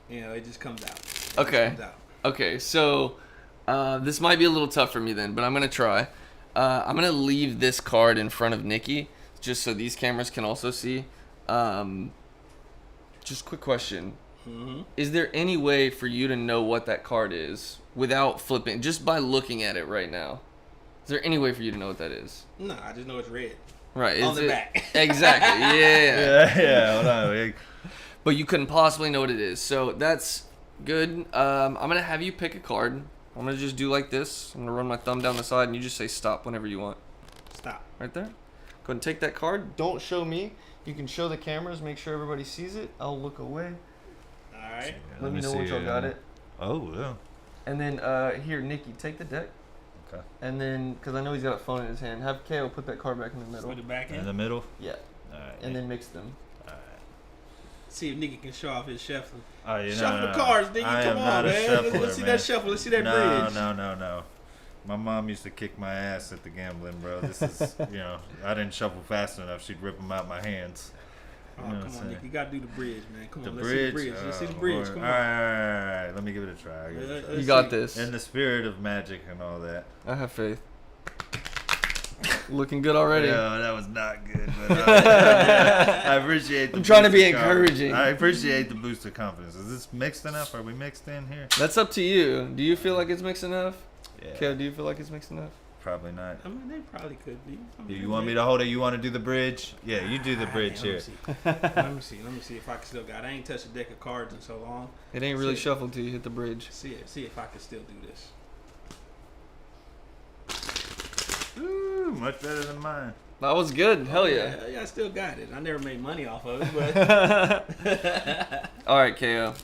It just comes out. Okay. Okay, so this might be a little tough for me then, but I'm gonna try. I'm gonna leave this card in front of Nikki, just so these cameras can also see. Just quick question: Is there any way for you to know what that card is without flipping, just by looking at it right now? Is there any way for you to know what that is? No, I just know it's red. Right. On is the it- back. Exactly. Yeah. Yeah, hold on. But you couldn't possibly know what it is. So that's good. I'm going to have you pick a card. I'm going to just do like this. I'm going to run my thumb down the side, and you just say stop whenever you want. Stop. Right there. Go ahead and take that card. Don't show me. You can show the cameras. Make sure everybody sees it. I'll look away. All right. Let me know once y'all got it. Oh, yeah. And then here, Nikki, take the deck. Okay. And then, because I know he's got a phone in his hand, have KO put that card back in the middle. Put it back In in. the middle? Yeah. All right. And then mix them. All right. See if Nicky can show off his shuffle. Oh, yeah, Shuffle the cards, nigga. I Come am on, not a man. shuffler, Let's see man. that shuffle. Let's see that No, bridge. no. My mom used to kick my ass at the gambling, bro. This is, I didn't shuffle fast enough. She'd rip them out my hands. Oh, You know what come I'm on, saying? Nick. You gotta do the bridge, man. Come The on, bridge? let's see the bridge. Let's see the bridge. Come all on. right. Let me give it a try. You got this. In the spirit of magic and all that. I have faith. Looking good already. Yeah, that was not good. But I appreciate the I'm trying to boost be of confidence. encouraging. I appreciate the boost of confidence. Is this mixed enough? Are we mixed in here? That's up to you. Do you feel like it's mixed enough? Yeah. KO, do you feel like it's mixed enough? Probably not. I mean, they probably could be. Do you want me to hold it? You want to do the bridge? Yeah, you do the bridge here. Let me see if I can still got it. I ain't touched a deck of cards in so long. It ain't really See. shuffled till you hit the bridge. See if I can still do this. Ooh, much better than mine. That was good. Hell yeah. Yeah, I still got it. I never made money off of it, but All right, KO.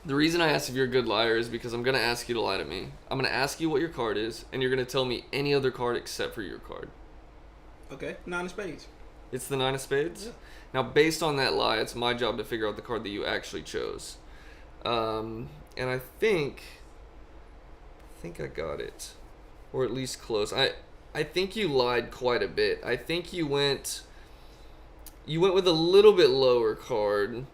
The reason I asked if you're a good liar is because I'm going to ask you to lie to me. I'm going to ask you what your card is, and you're going to tell me any other card except for your card. okay, 9 of spades. It's the 9 of spades? Yeah. Now, based on that lie, it's my job to figure out the card that you actually chose. And I think I got it, or at least close. I think you lied quite a bit. I think you went with a little bit lower card.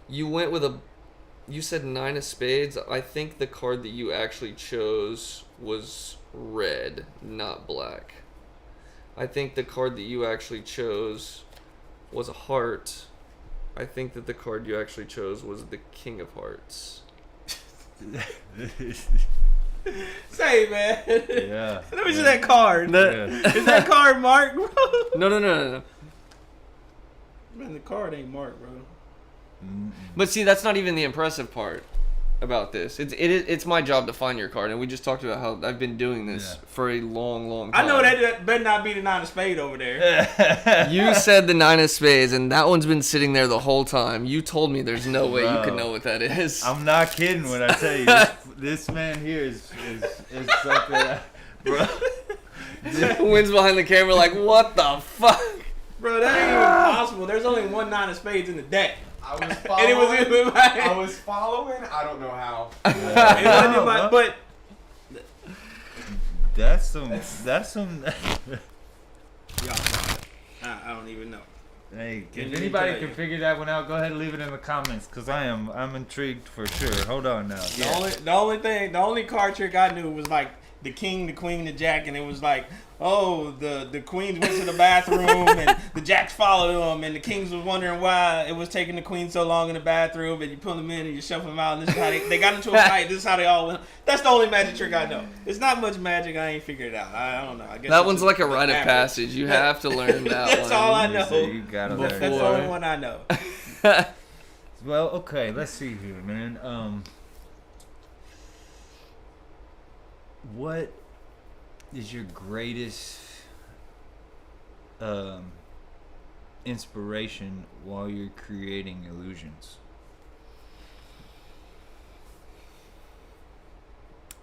You said 9 of spades. I think the card that you actually chose was red, not black. I think the card that you actually chose was a heart. I think that the card you actually chose was the King of Hearts. Say, man. Yeah. Let me see that card. Is that card marked, bro? No. Man, the card ain't marked, bro. But see, that's not even the impressive part about this. It's my job to find your card, and we just talked about how I've been doing this for a long time. I know that better not be the 9 of spades over there. You said the 9 of spades, and that one's been sitting there the whole time. You told me there's no way you could know what that is. I'm not kidding when I tell you this man here is something, bro. Wins behind the camera like, what the fuck? Bro, that ain't even possible. There's only one 9 of spades in the deck. I was And following. it was in my I was following. I don't know how. It wasn't in my, but That's some. y'all, I don't even know. Hey, Can if you anybody tell can you? figure that one out, go ahead and leave it in the comments, cause I'm intrigued for sure. Hold on now. The only card trick I knew was like the king, the queen, the jack, and it was like, oh, the queens went to the bathroom and the jacks followed them, and the kings was wondering why it was taking the queen so long in the bathroom, and you pull them in and you shuffle them out, and this is how they got into a fight. This is how they all went. That's the only magic trick I know. It's not much magic. I ain't figured it out. I don't know. I guess That it's one's just like a rite of average. passage. You have to learn that That's one. all I know. So you gotta Before. learn. That's the only one I know. Well, okay, let's see here, man. What is your greatest inspiration while you're creating illusions?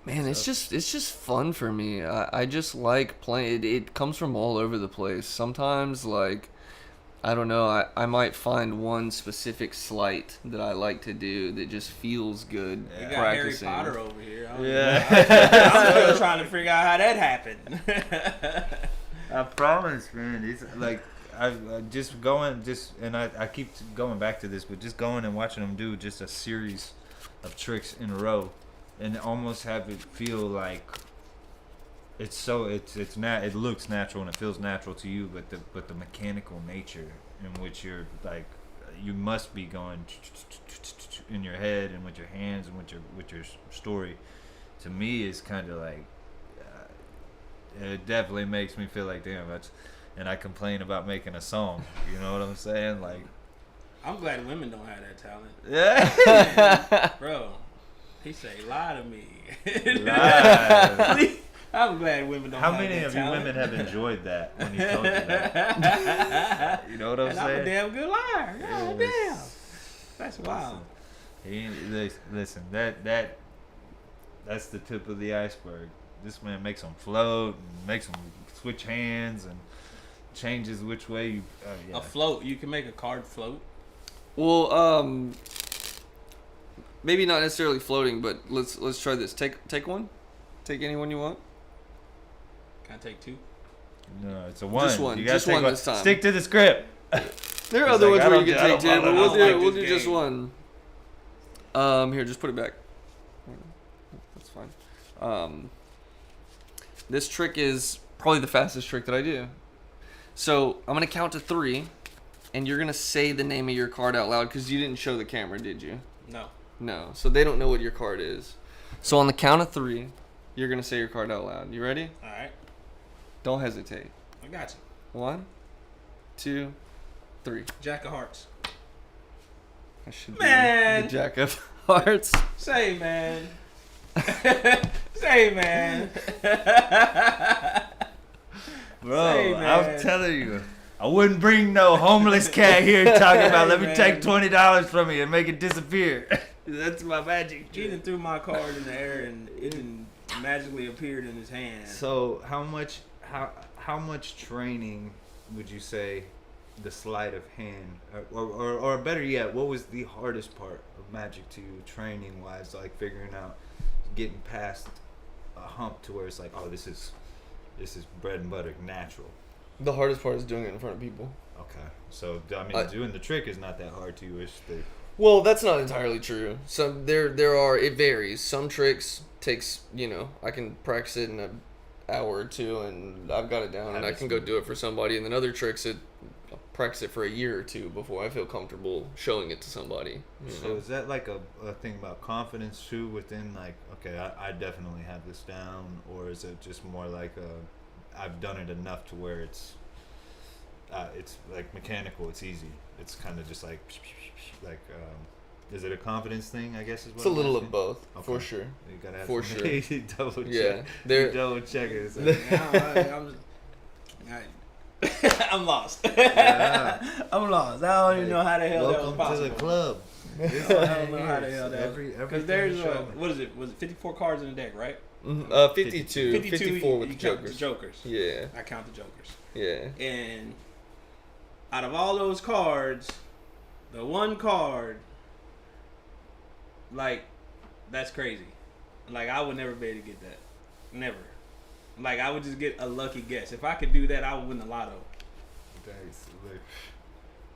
Man, it's just fun for me. I just like playing. It comes from all over the place. Sometimes, like, I don't know, I might find one specific sleight that I like to do that just feels good You got practicing. Harry Potter over here. I don't Yeah. I'm still trying to figure out how that happened. I promise, man. It's like I just going, and I keep going back to this, but just going and watching them do just a series of tricks in a row, and almost have it feel like it looks natural and it feels natural to you, but the mechanical nature in which you're like, you must be going in your head and with your hands and with your story, to me is kind of like, it definitely makes me feel like, damn, and I complain about making a song, you know what I'm saying? Like, I'm glad women don't have that talent. yeah. Bro, he say, lie to me. Live. I'm glad women don't How have many that of you talent. women have enjoyed that when he told you that? You know what I'm And I'm a saying? damn good liar. God damn. That's wild. Listen, that's the tip of the iceberg. This man makes them float, and makes them switch hands, and changes which way you. Yeah. A float. You can make a card float. Well, maybe not necessarily floating, but let's try this. Take one. Take any one you want. Can I take 2? No, it's a one. Just one. You gotta Just take one this time. Stick to the script. There are He's other like, ones I where don't you do- can I take don't two, but follow we'll that. do I like we'll this do just game. one. Here, just put it back. That's fine. This trick is probably the fastest trick that I do. So I'm gonna count to 3, and you're gonna say the name of your card out loud because you didn't show the camera, did you? No. No. So they don't know what your card is. So on the count of 3, you're gonna say your card out loud. You ready? All right. Don't hesitate. I got you. 1, 2, 3. Jack of Hearts. I should Man. be the Jack of Hearts. Say, man. Say, man. Bro, Say, I'm man. telling you, I wouldn't bring no homeless cat here talking about, let me Man. take $20 from you and make it disappear. That's my magic. He done threw my card in the air and it done magically appeared in his hand. So how much training would you say the sleight of hand, or better yet, what was the hardest part of magic to you, training wise, like figuring out, getting past a hump to where it's like, oh, this is bread and butter, natural. The hardest part is doing it in front of people. Okay, so I mean, doing the trick is not that hard to you. It's the Well, that's not entirely true. Some there are, it varies. Some tricks takes, I can practice it in an hour or two and I've got it down and I can go do it for somebody. And then other tricks, I'll practice it for a year or two before I feel comfortable showing it to somebody. So is that like a thing about confidence too within, like, okay, I definitely have this down, or is it just more like I've done it enough to where it's like mechanical, it's easy, it's kind of just like is it a confidence thing, I guess is what it's a little asking? of both, Okay. for sure. You gotta have For some- sure. you double check. Yeah, You double check it. I'm lost. Yeah. I'm lost. I don't even know how the hell that was Welcome possible. to the club. I don't know how the hell that was. Everything Because there's, show. what is it? Was it 54 cards in the deck, right? 52, 54 with you the count jokers. the jokers. Yeah, I count the jokers. yeah. And out of all those cards, the one card, like, that's crazy. Like, I would never be able to get that. Never. Like, I would just get a lucky guess. If I could do that, I would win the lotto.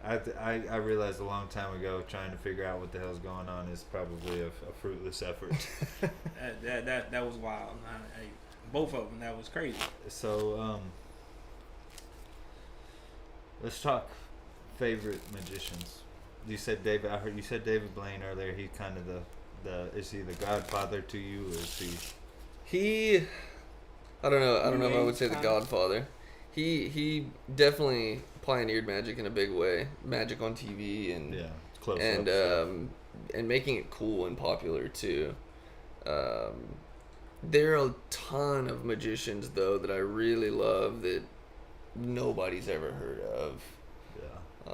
I realized a long time ago trying to figure out what the hell's going on is probably a fruitless effort. That was wild. Both of them, that was crazy. So let's talk favorite magicians. You said David. I heard you said David Blaine earlier. He kind of the is he the godfather to you, or is he? I don't know if I would say the Kinda. godfather. He definitely pioneered magic in a big way. Magic on TV and Yeah, close and up and making it cool and popular too. There are a ton of magicians though that I really love that nobody's ever heard of. Yeah.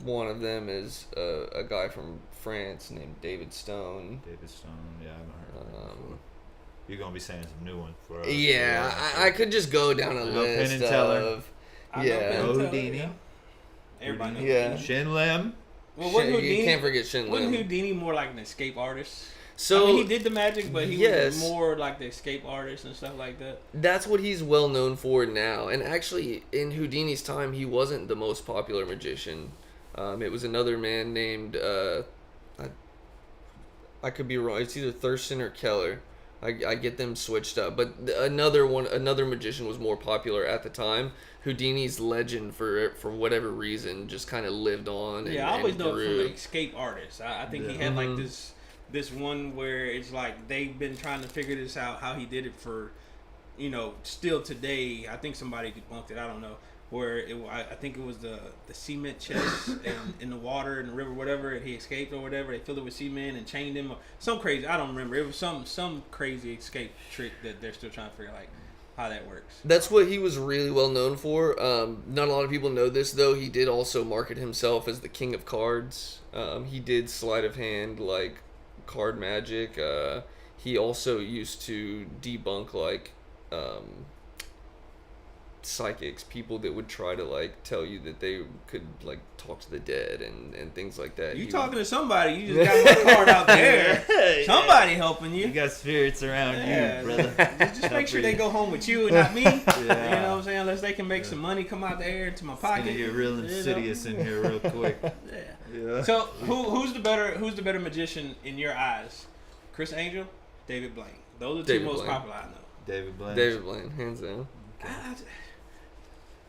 One of them is a guy from France named David Stone. David Stone. Yeah, I haven't heard of him before. You're gonna be saying some new ones for us. Yeah, I could just go down a Go Penn list and Teller. of I know yeah. Penn and Teller, Houdini. yeah. Everybody knows Yeah. Houdini. Shin Lim. Well, wasn't You Houdini, can't forget Shin wasn't Lim. Houdini more like an escape artist? So I mean, he did the magic, but he yes. was more like the escape artist and stuff like that. That's what he's well known for now. And actually, in Houdini's time, he wasn't the most popular magician. It was another man named I could be wrong. It's either Thurston or Keller. I get them switched up. But another magician was more popular at the time. Houdini's legend, for whatever reason, just kind of lived on. And, Yeah, I always and know it grew. from the escape artists. I think he had like this one where it's like they've been trying to figure this out, how he did it for, still today. I think somebody debunked it. I don't know. Where I think it was the cement chest in the water in the river, whatever, and he escaped or whatever. They filled it with cement and chained him. Or some crazy. I don't remember. It was some crazy escape trick that they're still trying to figure out, like, how that works. That's what he was really well known for. Not a lot of people know this, though. He did also market himself as the king of cards. He did sleight of hand, like, card magic. He also used to debunk, like, psychics, people that would try to, like, tell you that they could, like, talk to the dead and things like that. You He talking to somebody? You just got my card out there. Somebody helping you. You got spirits around Yeah, you, brother. just make sure they go home with you and not me. You Yeah. know what I'm saying? Unless they can make some money come out the air into my It's pocket. gonna get real you know? insidious in here real quick. Yeah. Yeah. So who's the better magician in your eyes? Chris Angel, David Blaine. Those are the two David most Blaine. popular I know. David Blaine. David Blaine, hands down.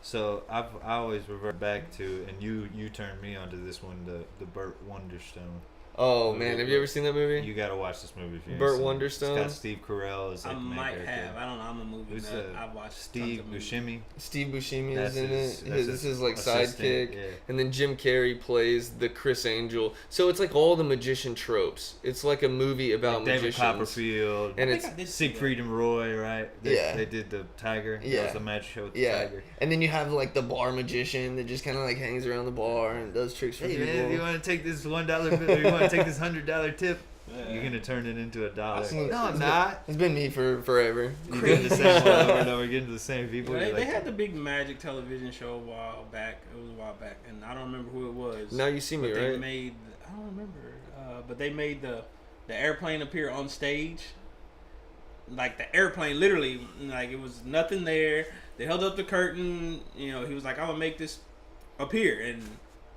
So I always revert back to, and you turned me onto this one, the Burt Wonderstone. Oh, man, have you ever seen that movie? You gotta watch this movie if you ain't Burt seen it. Wonderstone? It's got Steve Carell as I like the main might character. have. I don't know. I'm a movie Who's nut. I've watched Steve tons of movies. Buscemi. Steve Buscemi That's is in his- it. that's This his is like assistant, sidekick. yeah. And then Jim Carrey plays the Chris Angel. So it's like all the magician tropes. It's like a movie about Like David magicians. Copperfield. And I it's think I did see Siegfried and Roy, right? Yeah. They did the tiger. That Yeah. was the magic show with the yeah. tiger. And then you have like the bar magician that just kind of like hangs around the bar and does tricks for Hey people. man, if you want to take this $1 bill or you want to take this $100 tip, You're gonna turn it into $1. No, I'm not. It's been me for forever. You're doing the same one over and over, getting to the same people. They had the big Magic television show a while back. It was a while back, and I don't remember who it was. Now You See Me, but they right? made, I don't remember, but they made the airplane appear on stage. Like the airplane, literally, like it was nothing there. They held up the curtain. You know, he was like, "I'm gonna make this appear," and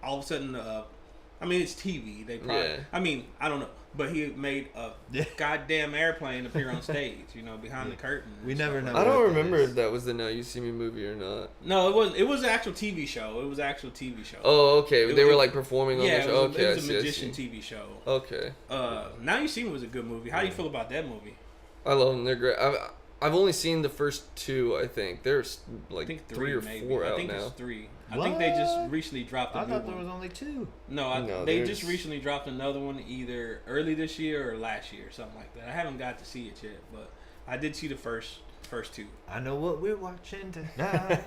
all of a sudden, I mean, it's TV. They probably, Yeah. I mean, I don't know, but he made a goddamn airplane appear on stage. You know, behind the curtain. We never know. I don't what remember that is. if that was the Now You See Me movie or not. No, it wasn't. It was an actual TV show. It was an actual TV show. Oh, okay. It They were was- like performing on yeah, the show. it was, Okay, it I was see, a I magician see. TV show. Okay. Now You See Me was a good movie. How do you feel about that movie? I love them. They're great. I've only seen the first two. I think there's I like think three or maybe. four I out think now. it's 3. I think they just What? recently dropped a I new thought there one. was only 2. No, No, they there's- just recently dropped another one either early this year or last year, something like that. I haven't got to see it yet, but I did see the first 2. I know what we're watching tonight. Yeah, I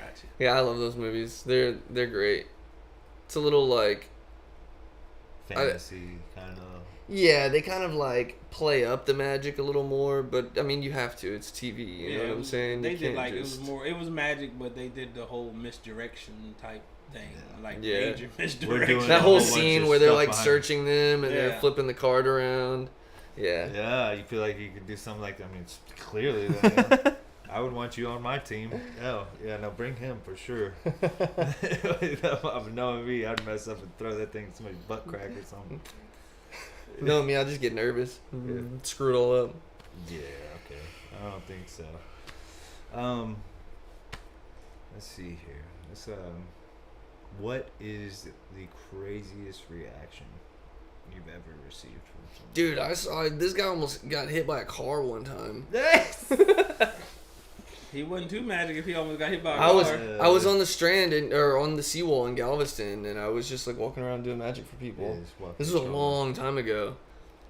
got you. Yeah, I love those movies. They're great. It's a little like Fantasy kind of. yeah, they kind of like play up the magic a little more, but I mean you have to. It's TV. You know what I'm saying? They You did can't like just... it was more. It was magic, but they did the whole misdirection type thing, like Yeah. major misdirection. doing that a whole whole bunch scene of where they're stuff like behind searching them and Yeah. they're flipping the card around. Yeah. Yeah, you feel like you could do something like that. I mean, it's clearly that. Yeah. I would want you on my team. Yeah, no, bring him for sure. Knowing me, I'd mess up and throw that thing in somebody's butt crack or something. No, me, I just get nervous. Screw it all up. Yeah, okay. I don't think so. Let's see here. What is the craziest reaction you've ever received from someone? Dude, I saw this guy almost got hit by a car one time. He wasn't too magic if he almost got hit by a I was car. I was on the Strand or on the seawall in Galveston, and I was just like walking around doing magic for people. Yeah, just walking This was a chilling. long time ago,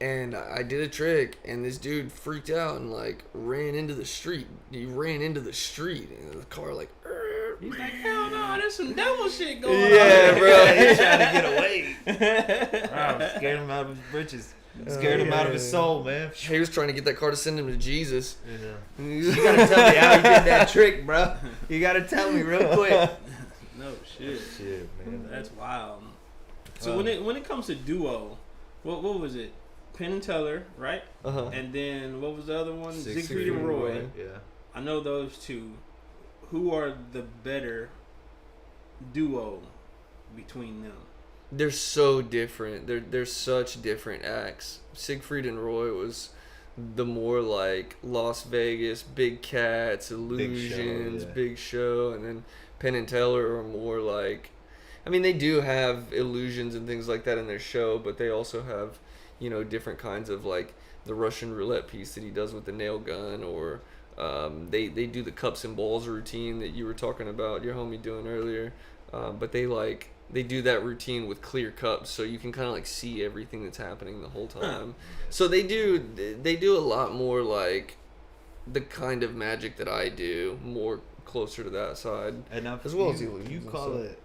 and I did a trick, and this dude freaked out and like ran into the street. He ran into the street, and the car like. He's like, hell no, there's some devil shit going on. Yeah, bro. He's trying to get away. Wow, scared him out of his britches. Scared him out of his soul, man. He was trying to get that car to send him to Jesus. Yeah. You gotta tell me how you did that trick, bro. You gotta tell me real quick. No shit. Shit, man. That's wild. So when it comes to duo, what was it? Penn and Teller, right? Uh-huh. And then what was the other one? Siegfried Siegfried and Roy. Yeah. I know those two. Who are the better duo between them? They're so different. They're such different acts. Siegfried and Roy was the more like Las Vegas, big cats, illusions, big show, and then Penn and Teller are more like, I mean, they do have illusions and things like that in their show, but they also have, you know, different kinds of like the Russian roulette piece that he does with the nail gun, or they do the cups and balls routine that you were talking about your homie doing earlier, but they do that routine with clear cups, so you can kind of like see everything that's happening the whole time. So they do a lot more like the kind of magic that I do, more closer to that side, And now, as well as you illusions and call stuff. it,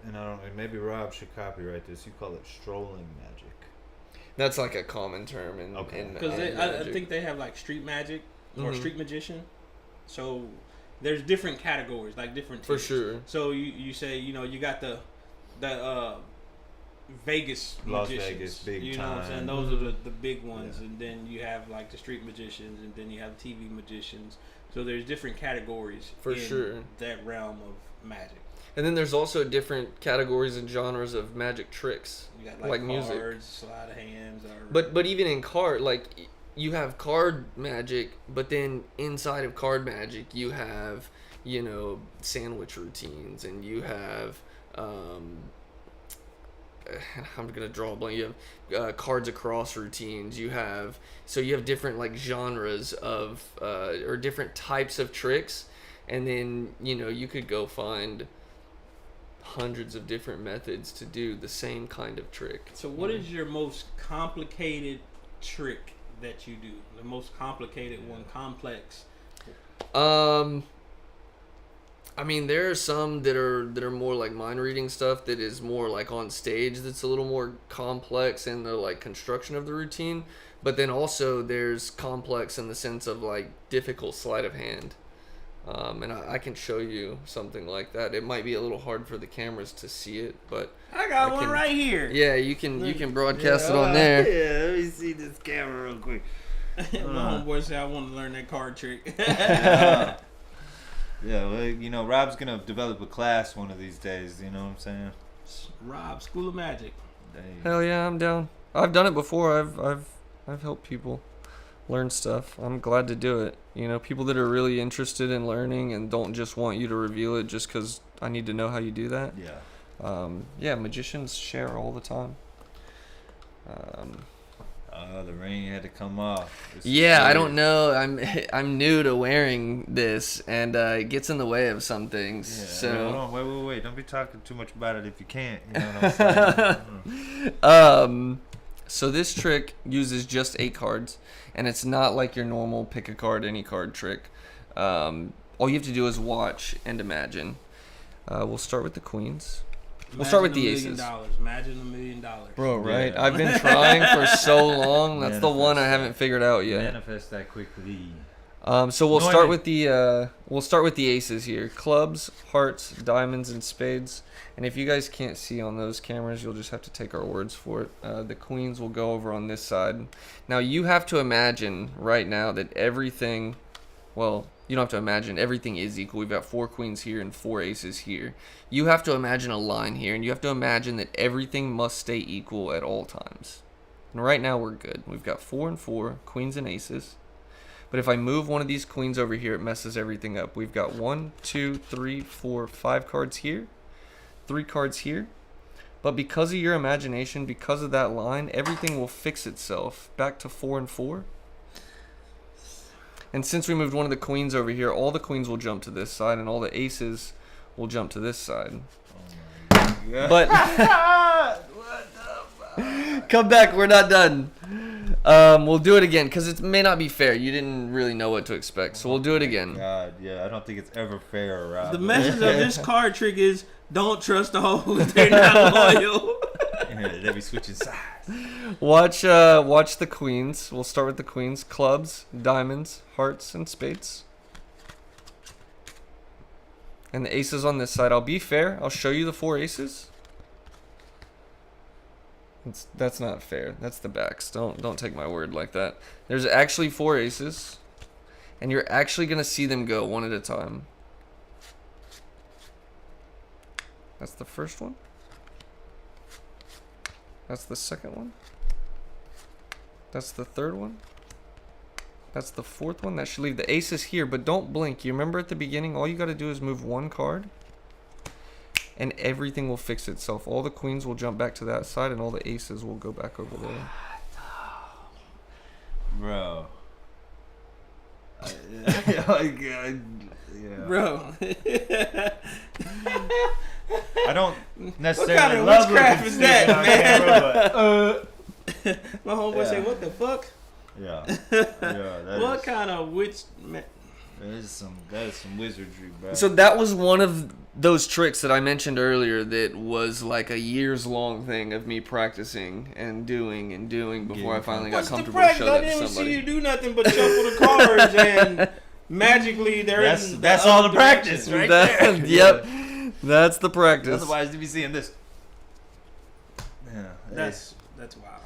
and I don't know, maybe Rob should copyright this. You call it strolling magic. That's like a common term in Okay. in Because I magic. think they have like street magic or Mhm. street magician. So there's different categories, like different For tiers. sure. So you say, you know, you got the Vegas Las magicians, Vegas, big you know what I'm saying? time. Those are the big ones, Yeah. and then you have like the street magicians, and then you have TV magicians. So there's different categories For in sure. that realm of magic. And then there's also different categories and genres of magic tricks, You got like like music. cards, sleight of hands, or But even in card, like you have card magic, but then inside of card magic you have, you know, sandwich routines, and you have I'm gonna draw a blank. You have cards across routines. You have different like genres of or different types of tricks, and then you know you could go find hundreds of different methods to do the same kind of trick. So what is your most complicated trick that you do? The most complicated one, complex. I mean, there are some that are more like mind reading stuff that is more like on stage that's a little more complex in the like construction of the routine. But then also there's complex in the sense of like difficult sleight of hand. And I can show you something like that. It might be a little hard for the cameras to see it, but I got one right here. Yeah, you can broadcast it on there. Yeah, let me see this camera real quick. My homeboy said I want to learn that card trick. Yeah, well, you know, Rob's gonna develop a class one of these days. You know what I'm saying? Rob, School of Magic. Dang. Hell yeah, I'm down. I've done it before. I've helped people learn stuff. I'm glad to do it. You know, people that are really interested in learning and don't just want you to reveal it just because I need to know how you do that. Yeah. Yeah, magicians share all the time. The ring had to come off. Yeah, I don't know. I'm new to wearing this, and it gets in the way of some things. Yeah, So hold on, wait. Don't be talking too much about it if you can't. You know what I'm saying? So this trick uses just 8 cards, and it's not like your normal pick a card, any card trick. All you have to do is watch and imagine. We'll start with the queens. We'll start with the aces. Imagine $1 million. Bro, right? Yeah. I've been trying for so long. That's the one I Manifest haven't figured out yet. Manifest that quickly. So we'll start with the aces here. Clubs, hearts, diamonds, and spades. And if you guys can't see on those cameras, you'll just have to take our words for it. The queens will go over on this side. Now you have to imagine right now that everything, well, you don't have to imagine, everything is equal. We've got 4 queens here and 4 aces here. You have to imagine a line here, and you have to imagine that everything must stay equal at all times. And right now we're good. We've got 4 and 4, queens and aces. But if I move one of these queens over here, it messes everything up. We've got 1, 2, 3, 4, 5 cards here, 3 cards here. But because of your imagination, because of that line, everything will fix itself back to 4 and 4. And since we moved one of the queens over here, all the queens will jump to this side, and all the aces will jump to this side. Oh my God. But come back, we're not done. We'll do it again because it may not be fair. You didn't really know what to expect, so we'll do it again. God, yeah, I don't think it's ever fair, Rob. The message of this card trick is don't trust the hoes. They're not loyal. Yeah, they be switching sides. Watch the queens. We'll start with the queens. Clubs, diamonds, hearts, and spades. And the aces on this side. I'll be fair. I'll show you the 4 aces. That's not fair. That's the backs. Don't take my word like that. There's actually 4 aces, and you're actually gonna see them go one at a time. That's the first one. That's the second one. That's the third one. That's the 4th one. That should leave the aces here, but don't blink. You remember at the beginning, all you got to do is move 1 card, and everything will fix itself. All the queens will jump back to that side, and all the aces will go back over there. Bro. Yeah. Bro. I don't What necessarily kind of love witchcraft looking is that, stupid on man? camera, My homeboy Yeah. say, what the fuck? but yeah, that What is- kind of witch... Man. that is some wizardry, bro. So that was one of those tricks that I mentioned earlier that was like a years-long thing of me practicing and doing before I finally got What's the comfortable to practice? show I that to didn't see somebody. you do nothing but shuffle the cards and magically they're in That's the all other the practice, direction. right That- there. Yep, that's the practice. Otherwise, you'd be seeing this. Yeah, That's wild.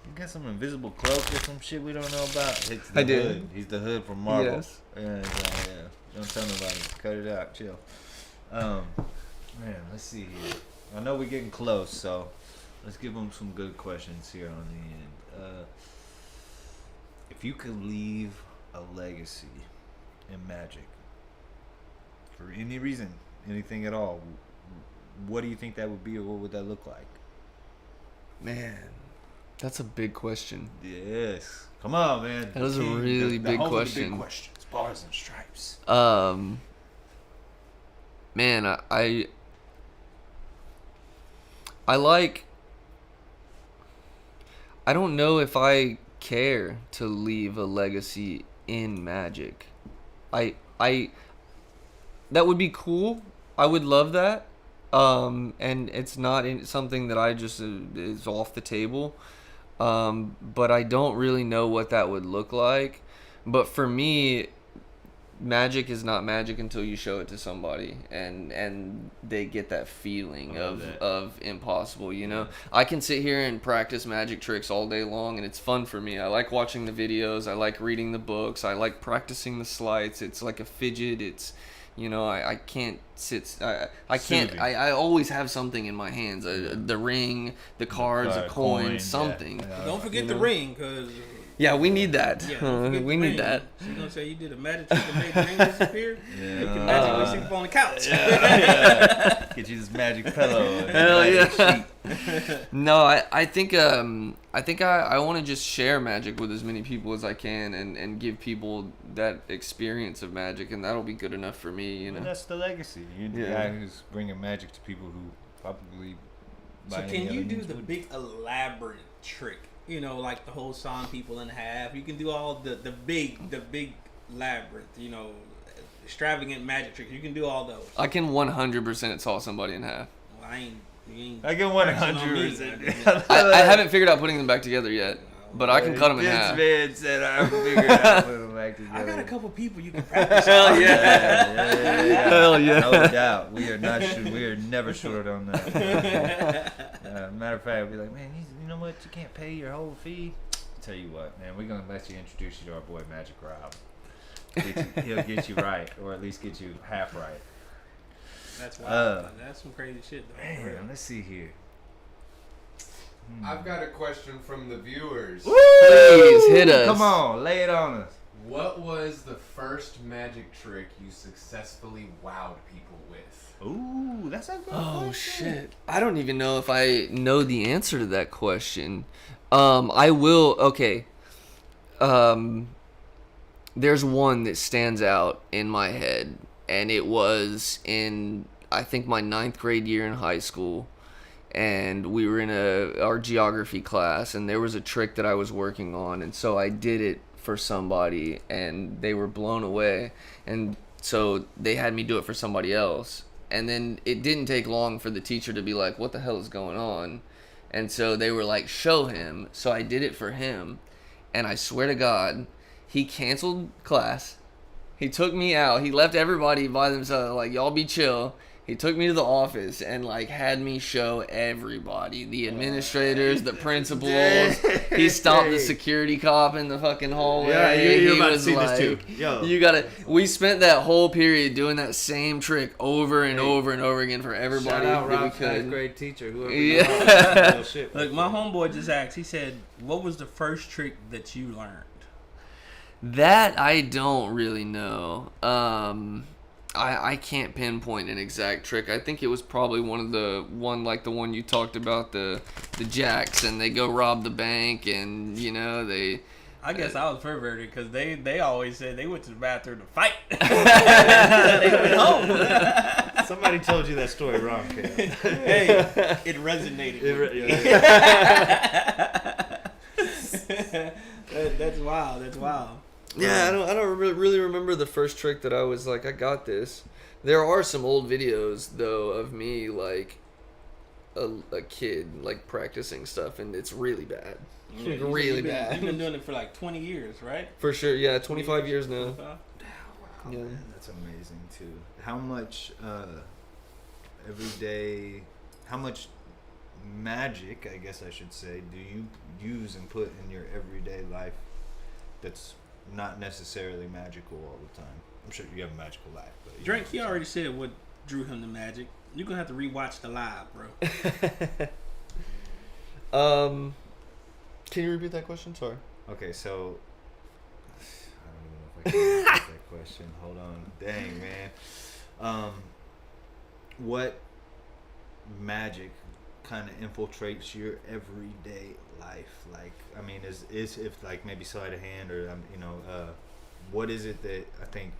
you got some invisible cloak or some shit we don't know about. It's I the do. Hood. He's the Hood from Marvel. Yes. Yeah, yeah. Don't tell nobody. Cut it out. Chill. Man, let's see here. I know we're getting close, so let's give them some good questions here on the end. If you could leave a legacy in magic for any reason, anything at all, what do you think that would be, or what would that look like? Man, that's a big question. Yes. Come on, man. That is a King, really the big home of the question. big questions. Bars and stripes. Man, I like. I don't know if I care to leave a legacy in magic. I that would be cool. I would love that. And it's not something that I just is off the table. But I don't really know what that would look like. But for me, magic is not magic until you show it to somebody and they get that feeling of impossible, you know. I can sit here and practice magic tricks all day long, and it's fun for me. I like watching the videos, I like reading the books, I like practicing the sleights. It's like a fidget. It's, you know, I can't sit. I can't. I always have something in my hands. The ring, the cards, a coin, something. Yeah. Don't forget the ring, cause yeah, we need that. Yeah, we need that. She's gonna say you did a magic trick and made the ring disappear. You can magically sleep on the couch. Get you this magic pillow. Hell yeah. No, I think I want to just share magic with as many people as I can and give people that experience of magic, and that'll be good enough for me, you know. And that's the legacy. You're the guy who's bringing magic to people who probably. So can you do the big elaborate trick? You know, like the whole sawing people in half. You can do all the big elaborate, you know, extravagant magic tricks. You can do all those. I can 100% saw somebody in half. Well, I get 100%. I haven't figured out putting them back together yet, but I can cut them in half. This man said I figured out putting them back together. I got a couple people you can practice. Hell yeah. Hell yeah. No doubt. We are never short on that. Matter of fact, I'll be like, man, you know what? You can't pay your whole fee. Tell you what, man, we're gonna let you introduce you to our boy Magic Rob. He'll get you right, or at least get you half right. That's wild. That's some crazy shit, though. Man, let's see here. I've got a question from the viewers. Please hit us. Come on, lay it on us. What was the first magic trick you successfully wowed people with? Ooh, that's a good Oh question. shit! I don't even know if I know the answer to that question. I will. Okay. There's one that stands out in my head, and it was in, I think, my 9th grade year in high school, and we were in our geography class, and there was a trick that I was working on, and so I did it for somebody, and they were blown away, and so they had me do it for somebody else. And then it didn't take long for the teacher to be like, what the hell is going on? And so they were like, show him. So I did it for him. And I swear to God, he canceled class. He took me out. He left everybody by themselves. Like, y'all be chill. He took me to the office and like had me show everybody, the administrators, the principals. He stopped the security cop in the fucking hallway. Yeah, you're about to see like, this too. Yo. You gotta. We spent that whole period doing that same trick over and over and over again for everybody. Shout out that we Rob's could. 9th grade teacher. Whoever Yeah. knows shit. Look, my homeboy just asked. He said, "What was the first trick that you learned?" That I don't really know. I can't pinpoint an exact trick. I think it was probably like the one you talked about, the jacks, and they go rob the bank, and you know they. I guess I was perverted because they always said they went to the bathroom to fight. They went home. Somebody told you that story wrong, kid. Hey, it resonated. That's wild. That's wild. Yeah, I don't really remember the first trick that I was like, I got this. There are some old videos though of me like a kid like practicing stuff, and it's really bad. Yeah, really you've bad. You've been doing it for like 20 years, right? For sure, yeah, 25 years now. 25? Yeah. Man, that's amazing too. How much how much magic, I guess I should say, do you use and put in your everyday life that's not necessarily magical all the time? I'm sure you have a magical life, but Drake, he already said what drew him to magic. You're gonna have to rewatch the live, bro. Can you repeat that question? Sorry. Okay, so I don't even know if I can answer that question. Hold on. Dang, man. What magic kind of infiltrates your everyday life? Like, I mean, is if like maybe sleight of hand or what is it that I think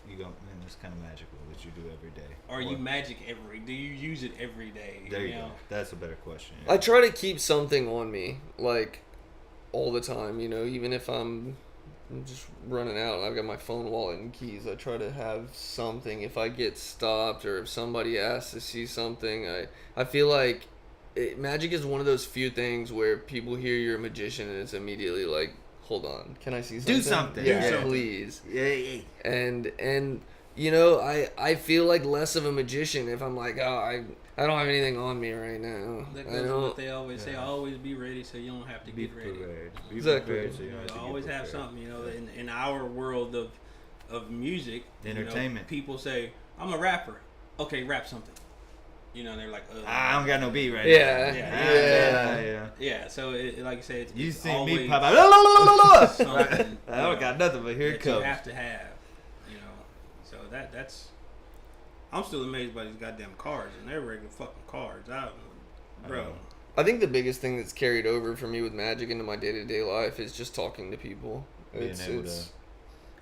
you go, man, it's kind of magical that you do every day? Or you magic do you use it every day? There you go. That's a better question. I try to keep something on me, like, all the time, you know, even if I'm I'm just running out. I've got my phone, wallet, and keys. I try to have something. If I get stopped or if somebody asks to see something, I feel like magic is one of those few things where people hear you're a magician and it's immediately like, hold on, can I see something? Do something. Yeah, Do something. please. Yeah. And you know, I feel like less of a magician if I'm like, oh, I don't have anything on me right now. That goes with what they always say. Always be ready so you don't have to Be get ready. prepared. Be Exactly. prepared so you don't have to get Always have prepared. something, in our world of music, Entertainment. people say, I'm a rapper. Okay, rap something. They're like, I don't got no beat right Yeah. now. Yeah. Yeah, so like you said, You it's see always me pop out. something, I don't got nothing, but here it that you comes. have to have, So that's, I'm still amazed by these goddamn cards, and they're regular fucking cards. Bro. I think the biggest thing that's carried over for me with magic into my day-to-day life is just talking to people. Being It's able to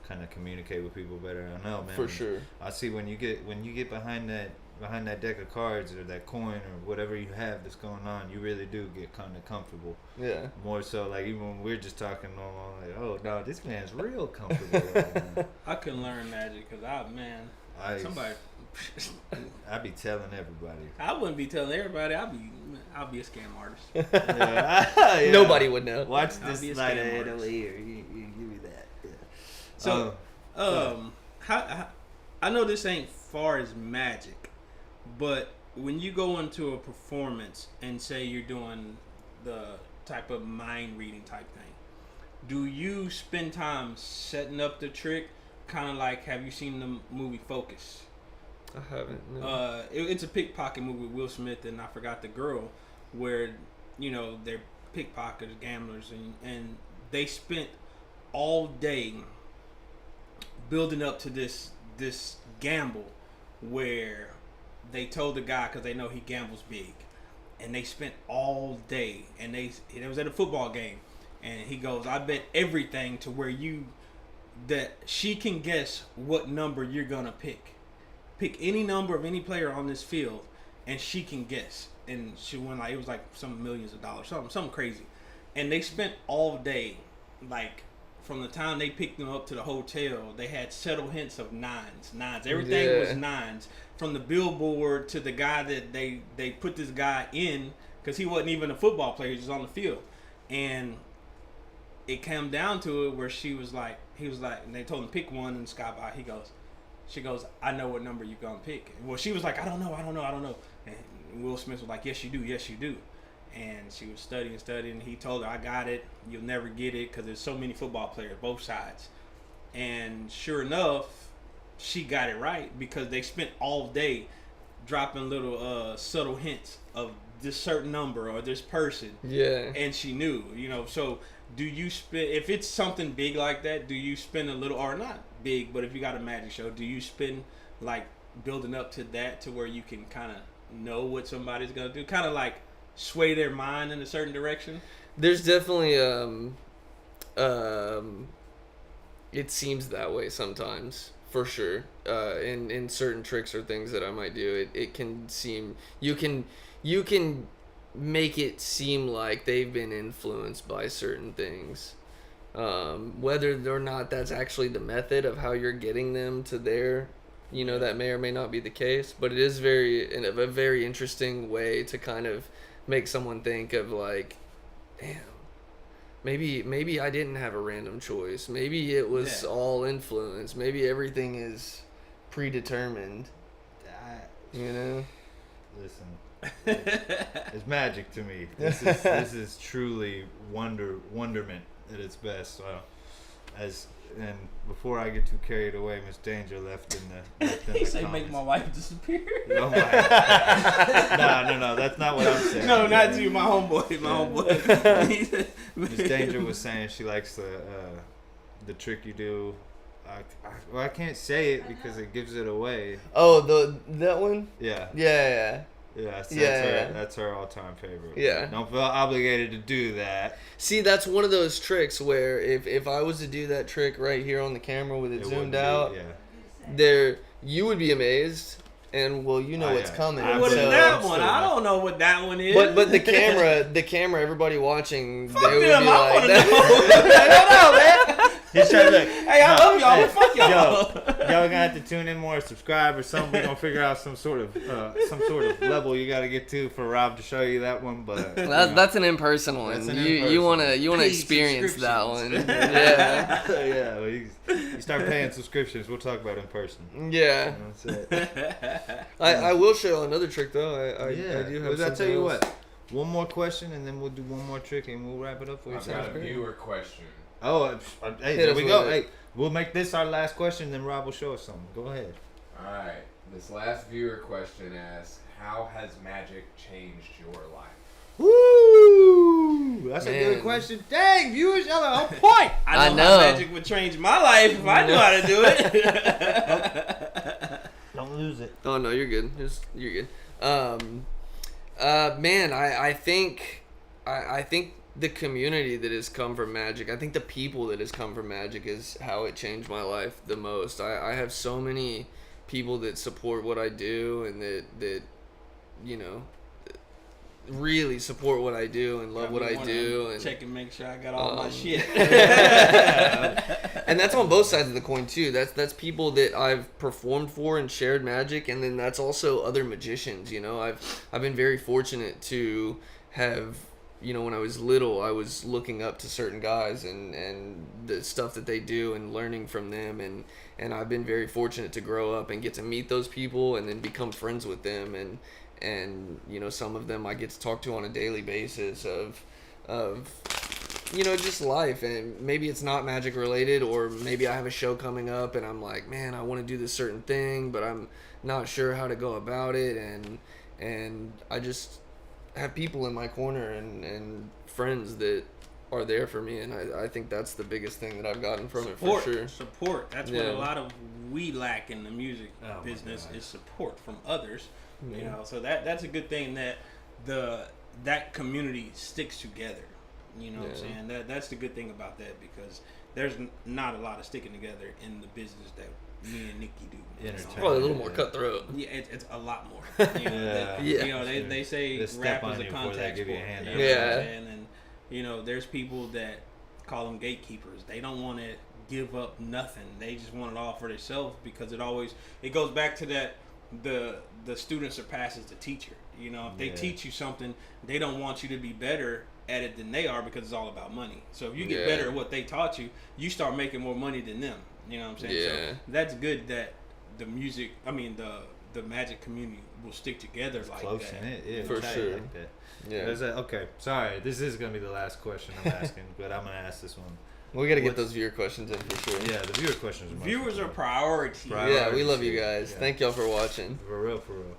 kind of communicate with people better. I know, man. for sure. I see when you get behind that deck of cards or that coin or whatever you have that's going on, you really do get kind of comfortable. Yeah. More so, like even when we're just talking normal, like, oh no, this man's real comfortable. Right now. I couldn't learn magic because somebody. I be telling everybody. I wouldn't be telling everybody. I'll be a scam artist. Yeah. Nobody would know. Watch I'll this be a light scam ahead artist. over here. You give me that. Yeah. So, Oh. how I know this ain't far as magic, but when you go into a performance and say you're doing the type of mind reading type thing, do you spend time setting up the trick? Kind of like, have you seen the movie Focus? I haven't. No. It's a pickpocket movie with Will Smith and I forgot the girl, where they're pickpockets, gamblers, and they spent all day building up to this gamble where they told the guy, because they know he gambles big, and they spent all day, and it was at a football game, and he goes, I bet everything to where that she can guess what number you're gonna pick any number of any player on this field, and she can guess. And she won, like, it was like some millions of dollars, something crazy. And they spent all day, like, from the time they picked them up to the hotel, they had subtle hints of nines. Everything was nines. From the billboard to the guy that they put this guy in, because he wasn't even a football player, he was on the field. And it came down to it where he was like, and they told him pick one, and Scott by, she goes, I know what number you're going to pick. Well, she was like, I don't know. And Will Smith was like, yes, you do. And she was studying. And he told her, I got it. You'll never get it because there's so many football players, both sides. And sure enough, she got it right because they spent all day dropping little subtle hints of this certain number or this person. Yeah. And she knew, so do you spend, if it's something big like that, do you spend a little, or not big, but if you got a magic show, do you spend like building up to that to where you can kind of know what somebody's going to do? Kind of like sway their mind in a certain direction? There's definitely it seems that way sometimes, for sure. In certain tricks or things that I might do, it can seem, you can make it seem like they've been influenced by certain things, whether or not that's actually the method of how you're getting them to there. That may or may not be the case, but it is a very interesting way to kind of make someone think of like, damn, maybe I didn't have a random choice. Maybe it was all influence. Maybe everything is predetermined. Listen, it's magic to me. This is truly wonderment at its best. So, and before I get too carried away, Miss Danger left in the He said, comments. make my wife disappear. Oh my. No, that's not what I'm saying. No, not you, my homeboy. Miss Danger was saying she likes the trick you do. I can't say it because it gives it away. Oh, that one? Yeah. Yeah. So Yeah. that's her all-time favorite. Yeah. Don't feel obligated to do that. See, that's one of those tricks where if I was to do that trick right here on the camera with it zoomed out, you would be amazed, and well, what's coming. What is that one? I don't know what that one is. But the camera, everybody watching, Fuck they would them, be I like, want to know. I don't know, man. He's trying to look. Hey, I love y'all, but fuck y'all. Y'all gonna have to tune in more, subscribe or something. We're gonna figure out some sort of level you gotta get to for Rob to show you that one. But that's an in-person one. That's an You wanna Paid experience that one. subscriptions. Yeah. yeah, well, you start paying subscriptions. We'll talk about it in person. Yeah. That's it. I will show another trick though. I Yeah. do have. Well, I tell you something else. what. One more question, and then we'll do one more trick, and we'll wrap it up for you. I've got a viewer question. Oh, hey, Hit there us we with go. it. Hey, we'll make this our last question, then Rob will show us something. Go ahead. All right. This last viewer question asks, how has magic changed your life? Woo! That's a Man. good question. Dang, viewers, y'all are on point. I know how magic would change my life if I knew how to do it. Don't lose it. Oh no, you're good. You're good. Man, I think the community that has come from magic, I think the people that has come from magic is how it changed my life the most. I have so many people that support what I do and that you know really support what I do and love what I do and check and make sure I got all my shit. and that's on both sides of the coin too. That's people that I've performed for and shared magic, and then that's also other magicians. You know, I've been very fortunate to have, you know, when I was little, I was looking up to certain guys and the stuff that they do and learning from them, and I've been very fortunate to grow up and get to meet those people and then become friends with them, and you know, some of them I get to talk to on a daily basis of you know, just life. And maybe it's not magic related, or maybe I have a show coming up and I'm like, man, I want to do this certain thing, but I'm not sure how to go about it, and I just have people in my corner and friends that are there for me, and I think that's the biggest thing that I've gotten from it for sure. Support. That's what Yeah. a lot of we lack in the music Oh my business God. is support from others. Yeah. You know, so that's a good thing that that community sticks together. You know what I'm Yeah. saying? That's the good thing about that, because there's not a lot of sticking together in the business that me and Nikki do. Entertainment. Probably a little more cutthroat. Yeah, it's a lot more. You know, Yeah. Yeah. You know, they say They step rap on is a you before they contact give you a sport. handout. You know what I'm Yeah. saying? And you know, there's people that call them gatekeepers. They don't want to give up nothing. They just want it all for themselves, because it goes back to that the student surpasses the teacher. You know, if they Yeah. teach you something, they don't want you to be better at it than they are, because it's all about money. So if you get Yeah. better at what they taught you, you start making more money than them. You know what I'm saying? Yeah. So that's good that the magic community will stick together like Close that. in it, yeah, For tight sure. like that. Yeah. Okay, sorry, this is gonna be the last question I'm asking, but I'm gonna ask this one. We gotta get What's- those viewer questions in for sure. Yeah, the viewer questions. Are Viewers are much priority. Priority. Yeah, we love you shit. guys. Yeah. Thank y'all for watching. for real, for real.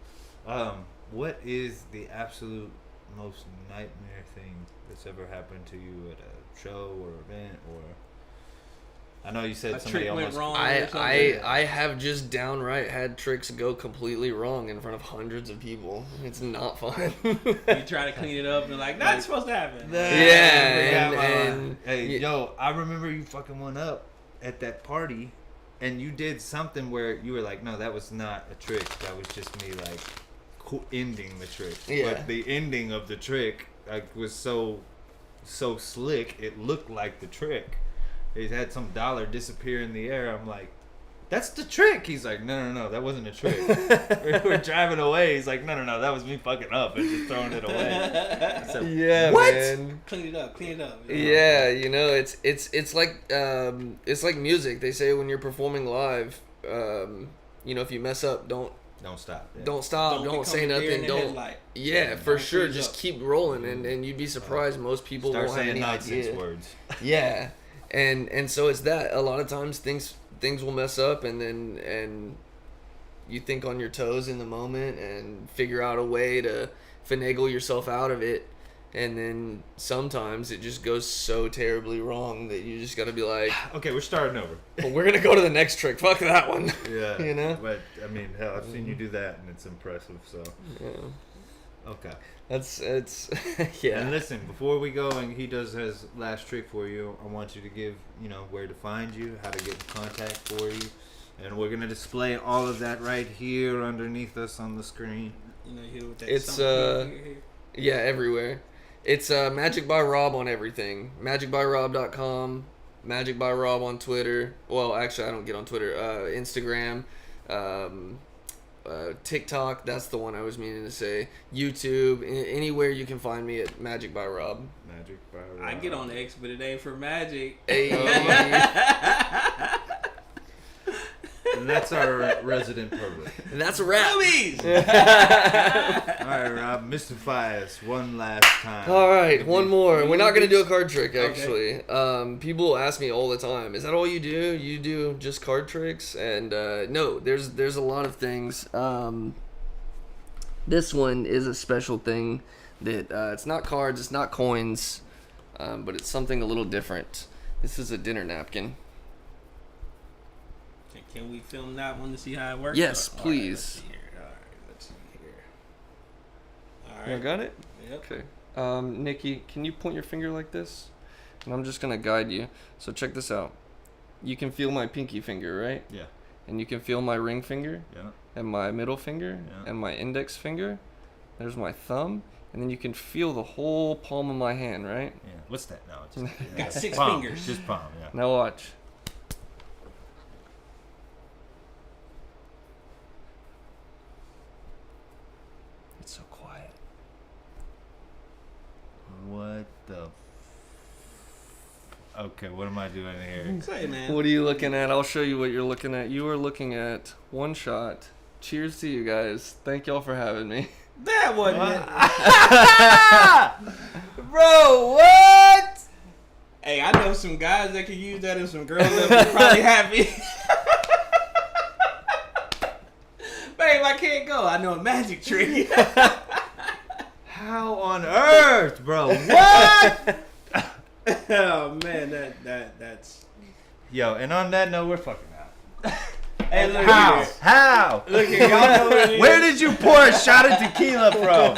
What is the absolute most nightmare thing that's ever happened to you at a show or event, or? I know you said A somebody trick went almost. wrong. I have just downright had tricks go completely wrong in front of hundreds of people. It's not fun. You try to clean it up and like, that's supposed to happen. Yeah, Hey, yeah. yo, I remember you fucking went up at that party, and you did something where you were like, no, that was not a trick. That was just me like ending the trick. Yeah. But the ending of the trick like was so slick. It looked like the trick. It had some dollar disappear in the air. I'm like, that's the trick. He's like, no, that wasn't a trick. We're driving away. He's like, no, that was me fucking up and just throwing it away. I said, Yeah, what? man. Clean it up. You know? Yeah, you know, it's like music. They say when you're performing live, you know, if you mess up, don't stop. Yeah. don't stop, Don't don't become say a deer in nothing, the don't. headlight. Yeah, for Don't sure. freeze Just up. keep rolling, and you'd be surprised. Most people Start won't have saying any nonsense idea. words. Yeah, and so it's that. A lot of times things will mess up, and you think on your toes in the moment and figure out a way to finagle yourself out of it, and then sometimes it just goes so terribly wrong that you just got to be like, Okay, we're starting over. well, we're gonna go to the next trick. Fuck that one. Yeah. You know? But, I mean, hell, I've seen you do that, and it's impressive, so. Yeah, Okay. it's And yeah. listen, before we go and he does his last trick for you, I want you to give, where to find you, how to get in contact for you. And we're going to display all of that right here underneath us on the screen. You know, hit it with that It's, something here. Yeah, everywhere. It's Magic by Rob on everything. MagicByRob.com. Magic by Rob on Twitter. Well, actually, I don't get on Twitter. Instagram, TikTok. That's the one I was meaning to say. YouTube. Anywhere you can find me at Magic by Rob. Magic by Rob. I get on X, but it ain't for magic. Hey. And that's our resident pervert. And that's a wrap. Movies! All right, Rob, mystify us one last time. All right, one more. We're not going to do a card trick, actually. People ask me all the time, is that all you do? You do just card tricks? And no, there's a lot of things. This one is a special thing that it's not cards, it's not coins, but it's something a little different. This is a dinner napkin. Can we film that one to see how it works? Yes, please. All right, let's see here. All right. You got it? Yep. Okay. Nikki, can you point your finger like this? And I'm just going to guide you. So check this out. You can feel my pinky finger, right? Yeah. And you can feel my ring finger. Yeah. And my middle finger. Yeah. And my index finger. There's my thumb. And then you can feel the whole palm of my hand, right? Yeah. What's that? No, it's just, Got 6 palm. fingers. Just palm, yeah. Now watch. It's so quiet. What the Okay, what am I doing here? Say, man. What are you looking at? I'll show you what you're looking at. You are looking at One Shot. Cheers to you guys. Thank y'all for having me. That wasn't it. Bro, what? Hey, I know some guys that could use that and some girls that would be probably happy. Babe, I can't go. I know a magic trick. How on earth, bro? What? Oh man, that's. Yo, and on that note, we're fucking out. Hey, look How? here. How? Look here, y'all know what it is. Where did you pour a shot of tequila from?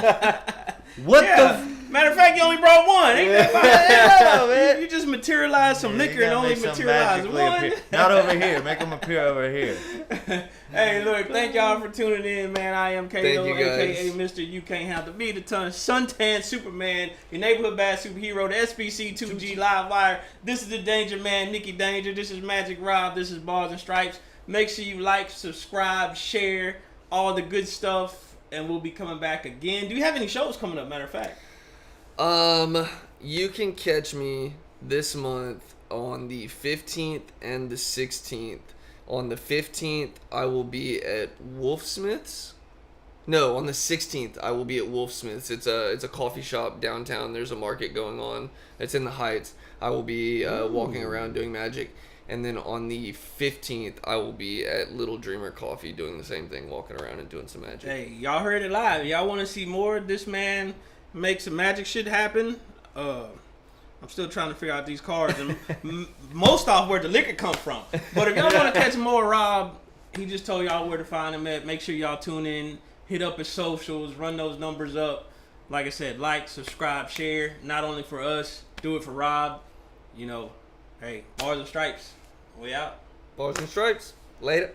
What Yeah. Matter of fact, you only brought one. Ain't that Yeah, fine? man. You just materialized some liquor and only materialized one. Not over here. Make them appear over here. Hey, look, thank y'all for tuning in, man. I am KO, Thank you, a.k.a. guys. Mr. You Can't Handle Me, the ton suntan Superman, your neighborhood bad superhero, the SBC 2G Live Wire. This is the Danger Man, Nikki Danger. This is Magic Rob. This is Barz and Stripes. Make sure you like, subscribe, share, all the good stuff, and we'll be coming back again. Do you have any shows coming up, matter of fact? You can catch me this month on the 15th and the 16th. On the 15th, I will be at Wolfsmith's. No, on the 16th, I will be at Wolfsmith's. It's a coffee shop downtown. There's a market going on. It's in the Heights. I will be walking around doing magic. And then on the 15th, I will be at Little Dreamer Coffee doing the same thing, walking around and doing some magic. Hey, y'all heard it live. Y'all want to see more? This man makes some magic shit happen. I'm still trying to figure out these cards and most off where the liquor come from. But if y'all want to catch more Rob, he just told y'all where to find him at. Make sure y'all tune in, hit up his socials, run those numbers up. Like I said, like, subscribe, share. Not only for us, do it for Rob. You know, hey, Barz and Stripes, we out. Barz and Stripes. Later.